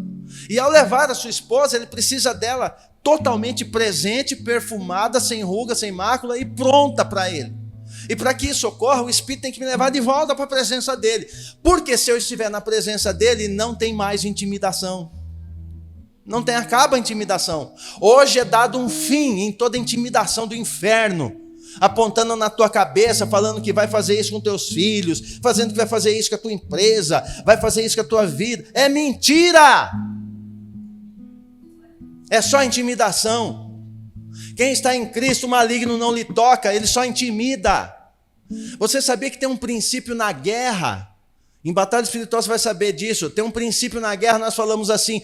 E ao levar a sua esposa, ele precisa dela totalmente presente, perfumada, sem ruga, sem mácula e pronta para ele. E para que isso ocorra, o Espírito tem que me levar de volta para a presença dele. Porque se eu estiver na presença dele, não tem mais intimidação. Acaba a intimidação. Hoje é dado um fim em toda a intimidação do inferno. apontando na tua cabeça, falando que vai fazer isso com teus filhos, fazendo que vai fazer isso com a tua empresa, vai fazer isso com a tua vida. É mentira! É só intimidação. Quem está em Cristo, o maligno não lhe toca, ele só intimida. Você sabia que tem um princípio na guerra? Em batalha espiritual você vai saber disso. Tem um princípio na guerra, nós falamos assim,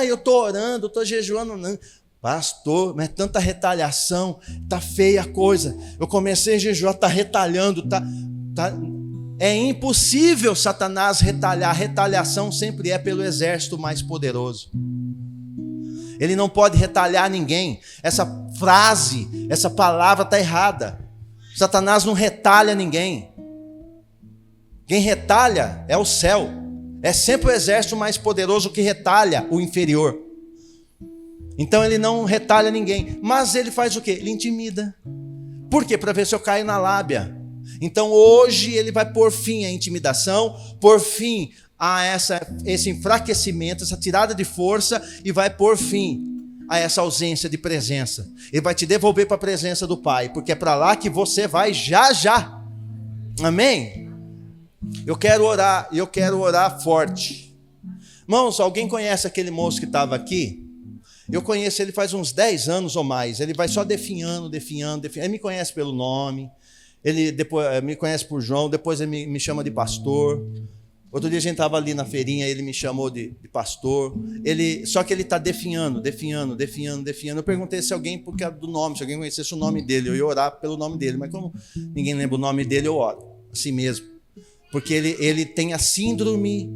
eu estou orando, eu estou jejuando. Não. Pastor, mas é tanta retaliação, tá feia a coisa. Eu comecei a jejuar, tá retalhando, É impossível Satanás retalhar. Retaliação sempre é pelo exército mais poderoso. Ele não pode retalhar ninguém. Essa frase, essa palavra está errada. Satanás não retalha ninguém. Quem retalha é o céu. É sempre o exército mais poderoso que retalha o inferior. Então ele não retalha ninguém. Mas ele faz o quê? Ele intimida. Por quê? Para ver se eu caio na lábia. Então hoje ele vai pôr fim à intimidação, pôr fim a esse enfraquecimento, essa tirada de força, e vai pôr fim a essa ausência de presença. Ele vai te devolver para a presença do Pai, porque é para lá que você vai já já. Amém? Eu quero orar forte. Irmãos, alguém conhece aquele moço que estava aqui? Eu conheço ele faz uns 10 anos ou mais. Ele vai só definhando. Ele me conhece pelo nome. Ele depois me conhece por João. Depois ele me chama de pastor. Outro dia a gente estava ali na feirinha, ele me chamou de pastor. Só que ele está definhando. Eu perguntei se alguém, por causa do nome, se alguém conhecesse o nome dele, eu ia orar pelo nome dele. Mas como ninguém lembra o nome dele, eu oro. Assim mesmo. Porque ele tem a síndrome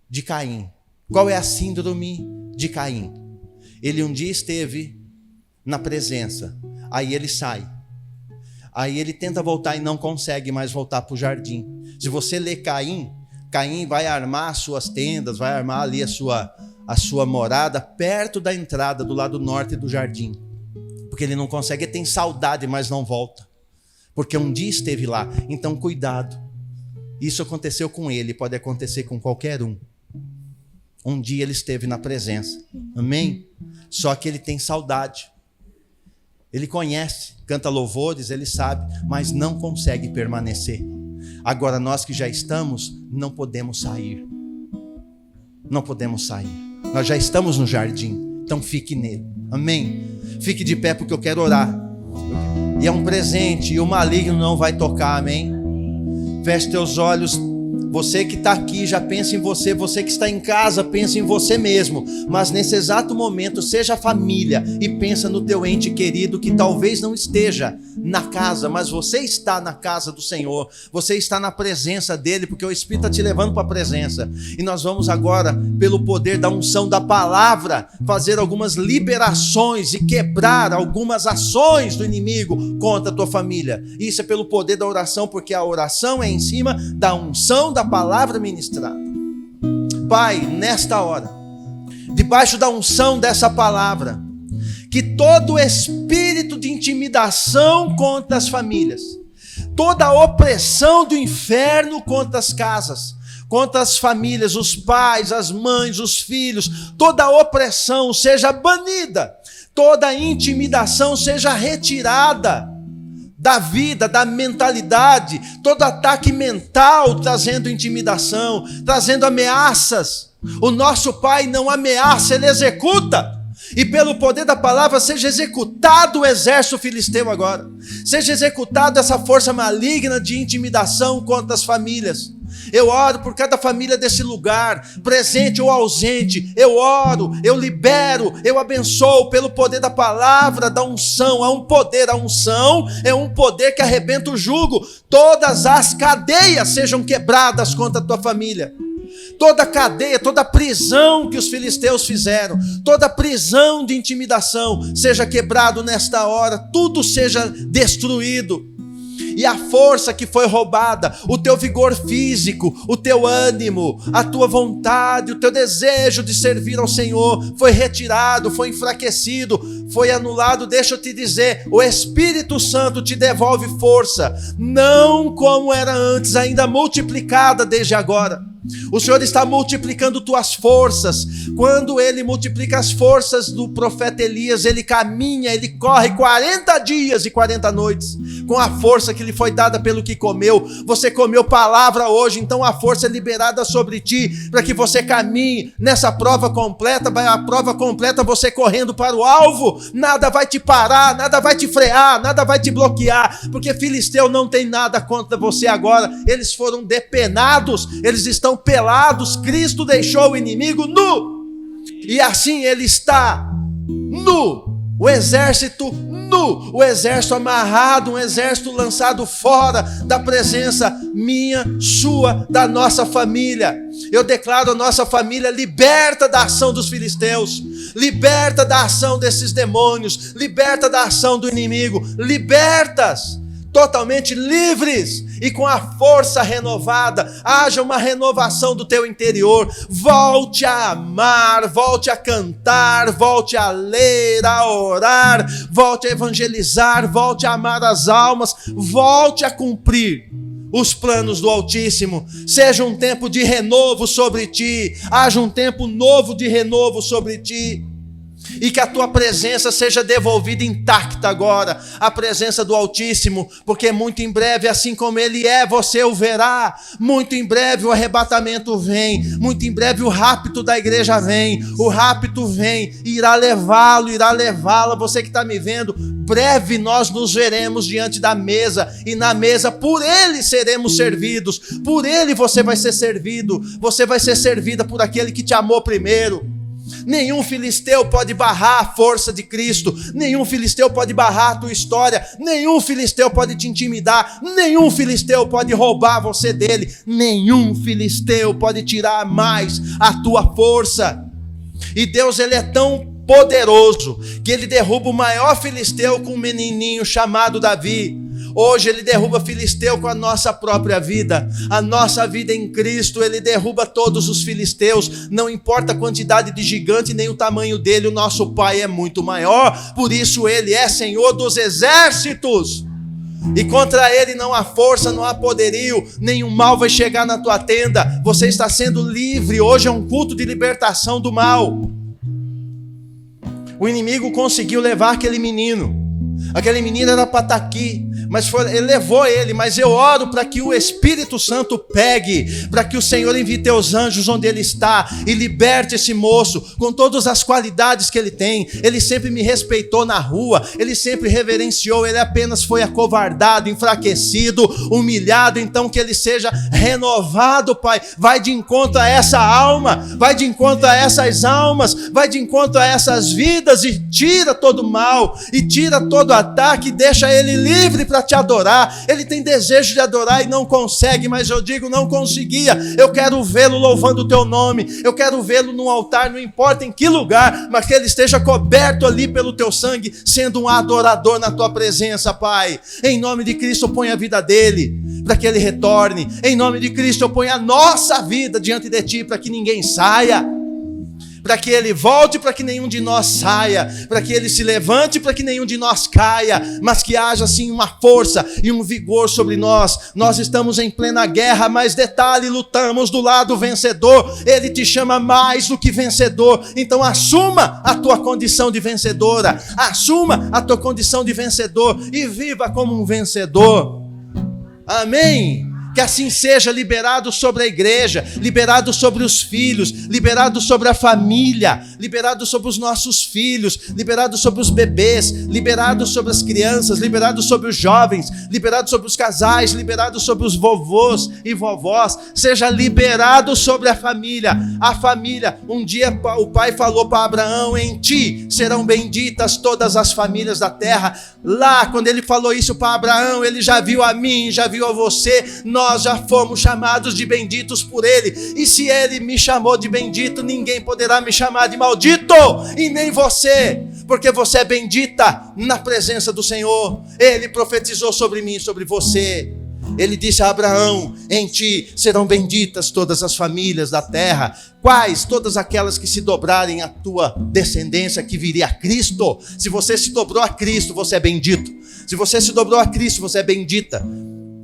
de Caim. Qual é a síndrome de Caim? Ele um dia esteve na presença, aí ele sai. Aí ele tenta voltar e não consegue mais voltar para o jardim. Se você ler Caim vai armar as suas tendas, vai armar ali a sua morada perto da entrada, do lado norte do jardim. Porque ele não consegue, ele tem saudade, mas não volta. Porque um dia esteve lá. Então cuidado. Isso aconteceu com ele, pode acontecer com qualquer um. Um dia ele esteve na presença. Amém? Só que ele tem saudade. Ele conhece, canta louvores, ele sabe, mas não consegue permanecer. Agora nós que já estamos, não podemos sair. Não podemos sair. Nós já estamos no jardim, então fique nele. Amém? Fique de pé porque eu quero orar. E é um presente, e o maligno não vai tocar, amém? Feche teus olhos. Você que está aqui, já pensa em você. Você que está em casa, pensa em você mesmo. Mas nesse exato momento, seja família e pensa no teu ente querido que talvez não esteja na casa, mas você está na casa do Senhor. Você está na presença dele, porque o Espírito está te levando para a presença. E nós vamos agora, pelo poder da unção da palavra, fazer algumas liberações e quebrar algumas ações do inimigo contra a tua família. Isso é pelo poder da oração, porque a oração é em cima da unção da palavra ministrada. Pai, nesta hora, debaixo da unção dessa palavra, que todo espírito de intimidação contra as famílias, toda a opressão do inferno contra as casas, contra as famílias, os pais, as mães, os filhos, toda a opressão seja banida, toda a intimidação seja retirada da vida, da mentalidade, todo ataque mental trazendo intimidação, trazendo ameaças. O nosso Pai não ameaça, Ele executa. E pelo poder da palavra seja executado o exército filisteu agora. Seja executado essa força maligna de intimidação contra as famílias. Eu oro por cada família desse lugar, presente ou ausente. Eu oro, eu libero, eu abençoo pelo poder da palavra, da unção. Há um poder, a unção é um poder que arrebenta o jugo. Todas as cadeias sejam quebradas contra a tua família. Toda cadeia, toda prisão que os filisteus fizeram, toda prisão de intimidação seja quebrado nesta hora, tudo seja destruído. E a força que foi roubada, o teu vigor físico, o teu ânimo, a tua vontade, o teu desejo de servir ao Senhor foi retirado, foi enfraquecido, foi anulado. Deixa eu te dizer, o Espírito Santo te devolve força, não como era antes, ainda multiplicada desde agora. O Senhor está multiplicando tuas forças. Quando Ele multiplica as forças do profeta Elias, ele caminha, ele corre 40 dias e 40 noites, com a força que lhe foi dada pelo que comeu. Você comeu palavra hoje, então a força é liberada sobre ti, para que você caminhe nessa prova completa. A prova completa, você correndo para o alvo. Nada vai te parar, nada vai te frear, nada vai te bloquear, porque filisteu não tem nada contra você agora. Eles foram depenados, eles estão pelados. Cristo deixou o inimigo nu, e assim ele está nu, o exército nu, o exército amarrado, um exército lançado fora da presença minha, sua, da nossa família. Eu declaro a nossa família liberta da ação dos filisteus, liberta da ação desses demônios, liberta da ação do inimigo, libertas, totalmente livres e com a força renovada. Haja uma renovação do teu interior. Volte a amar, volte a cantar, volte a ler, a orar, volte a evangelizar, volte a amar as almas, volte a cumprir os planos do Altíssimo. Seja um tempo de renovo sobre ti, haja um tempo novo de renovo sobre ti. E que a tua presença seja devolvida intacta agora, a presença do Altíssimo, porque muito em breve, assim como Ele é, você o verá. Muito em breve o arrebatamento vem, muito em breve o rapto da igreja vem, o rapto vem, irá levá-lo, irá levá-la. Você que está me vendo, breve nós nos veremos diante da mesa, e na mesa por Ele seremos servidos, por Ele você vai ser servido, você vai ser servida por aquele que te amou primeiro. Nenhum filisteu pode barrar a força de Cristo, nenhum filisteu pode barrar a tua história, nenhum filisteu pode te intimidar, nenhum filisteu pode roubar você dele, nenhum filisteu pode tirar mais a tua força. E Deus, Ele é tão poderoso que Ele derruba o maior filisteu com um menininho chamado Davi. Hoje Ele derruba filisteu com a nossa própria vida, a nossa vida em Cristo. Ele derruba todos os filisteus, não importa a quantidade de gigante nem o tamanho dele, o nosso Pai é muito maior, por isso Ele é Senhor dos exércitos, e contra Ele não há força, não há poderio, nenhum mal vai chegar na tua tenda. Você está sendo livre, hoje é um culto de libertação do mal. O inimigo conseguiu levar aquele menino era para estar aqui, mas ele levou ele. Mas eu oro para que o Espírito Santo pegue, para que o Senhor envie teus anjos onde ele está e liberte esse moço com todas as qualidades que ele tem. Ele sempre me respeitou na rua, ele sempre reverenciou, ele apenas foi acovardado, enfraquecido, humilhado. Então que ele seja renovado, Pai. Vai de encontro a essa alma, vai de encontro a essas almas, vai de encontro a essas vidas, e tira todo mal, e tira todo ataque, deixa ele livre para te adorar. Ele tem desejo de adorar e não consegue, mas eu digo, não conseguia. Eu quero vê-lo louvando o teu nome, eu quero vê-lo no altar, não importa em que lugar, mas que ele esteja coberto ali pelo teu sangue, sendo um adorador na tua presença, Pai. Em nome de Cristo, eu ponho a vida dele, para que ele retorne. Em nome de Cristo, eu ponho a nossa vida diante de ti, para que ninguém saia, para que ele volte, para que nenhum de nós saia, para que ele se levante, para que nenhum de nós caia, mas que haja assim uma força e um vigor sobre nós. Nós estamos em plena guerra, mas detalhe, lutamos do lado vencedor. Ele te chama mais do que vencedor, então assuma a tua condição de vencedora, assuma a tua condição de vencedor e viva como um vencedor. Amém? Que assim seja, liberado sobre a igreja, liberado sobre os filhos, liberado sobre a família, liberado sobre os nossos filhos, liberado sobre os bebês, liberado sobre as crianças, liberado sobre os jovens, liberado sobre os casais, liberado sobre os vovôs e vovós. Seja liberado sobre a família. A família, um dia o pai falou para Abraão: em ti serão benditas todas as famílias da terra. Lá, quando ele falou isso para Abraão, ele já viu a mim, já viu a você. Nós já fomos chamados de benditos por Ele, e se Ele me chamou de bendito, ninguém poderá me chamar de maldito, e nem você, porque você é bendita na presença do Senhor. Ele profetizou sobre mim e sobre você. Ele disse a Abraão: em ti serão benditas todas as famílias da terra. Quais? Todas aquelas que se dobrarem à tua descendência, que viria a Cristo. Se você se dobrou a Cristo, você é bendito. Se você se dobrou a Cristo, você é bendita.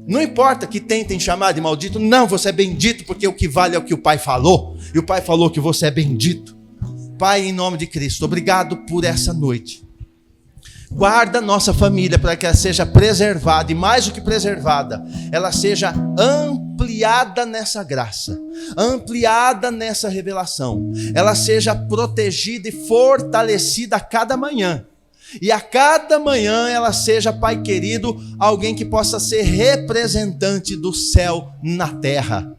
Não importa que tentem chamar de maldito, não, você é bendito, porque o que vale é o que o Pai falou, e o Pai falou que você é bendito. Pai, em nome de Cristo, obrigado por essa noite. Guarda nossa família para que ela seja preservada, e mais do que preservada, ela seja ampliada nessa graça, ampliada nessa revelação, ela seja protegida e fortalecida a cada manhã. E a cada manhã ela seja, Pai querido, alguém que possa ser representante do céu na terra.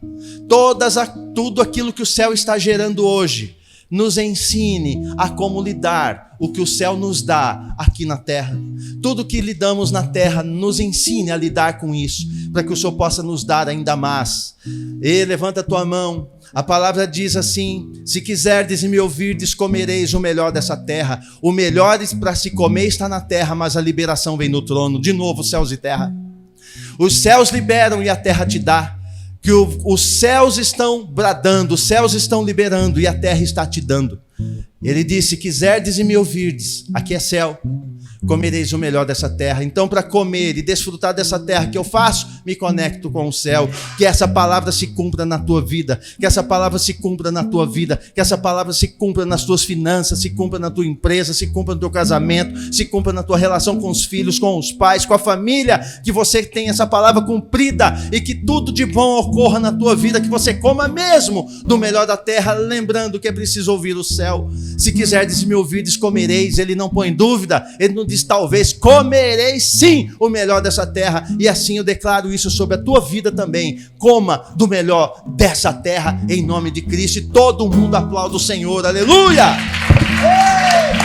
Tudo aquilo que o céu está gerando hoje, nos ensine a como lidar o que o céu nos dá aqui na terra. Tudo que lidamos na terra, nos ensine a lidar com isso, para que o Senhor possa nos dar ainda mais. E levanta a tua mão. A palavra diz assim: se quiserdes e me ouvirdes, comereis o melhor dessa terra. O melhor para se comer está na terra, mas a liberação vem no trono. De novo, céus e terra. Os céus liberam e a terra te dá. Que os céus estão bradando, os céus estão liberando e a terra está te dando. Ele disse: se quiserdes e me ouvirdes, aqui é céu, comereis o melhor dessa terra. Então, para comer e desfrutar dessa terra que eu faço, me conecto com o céu. Que essa palavra se cumpra na tua vida, que essa palavra se cumpra na tua vida, que essa palavra se cumpra nas tuas finanças, se cumpra na tua empresa, se cumpra no teu casamento, se cumpra na tua relação com os filhos, com os pais, com a família. Que você tenha essa palavra cumprida e que tudo de bom ocorra na tua vida, que você coma mesmo do melhor da terra, lembrando que é preciso ouvir o céu. Se quiserdes e me ouvirdes, comereis. Ele não põe dúvida, ele não diz talvez, comereis sim o melhor dessa terra. E assim eu declaro isso sobre a tua vida também. Coma do melhor dessa terra em nome de Cristo. E todo mundo aplaude o Senhor, aleluia! Ei!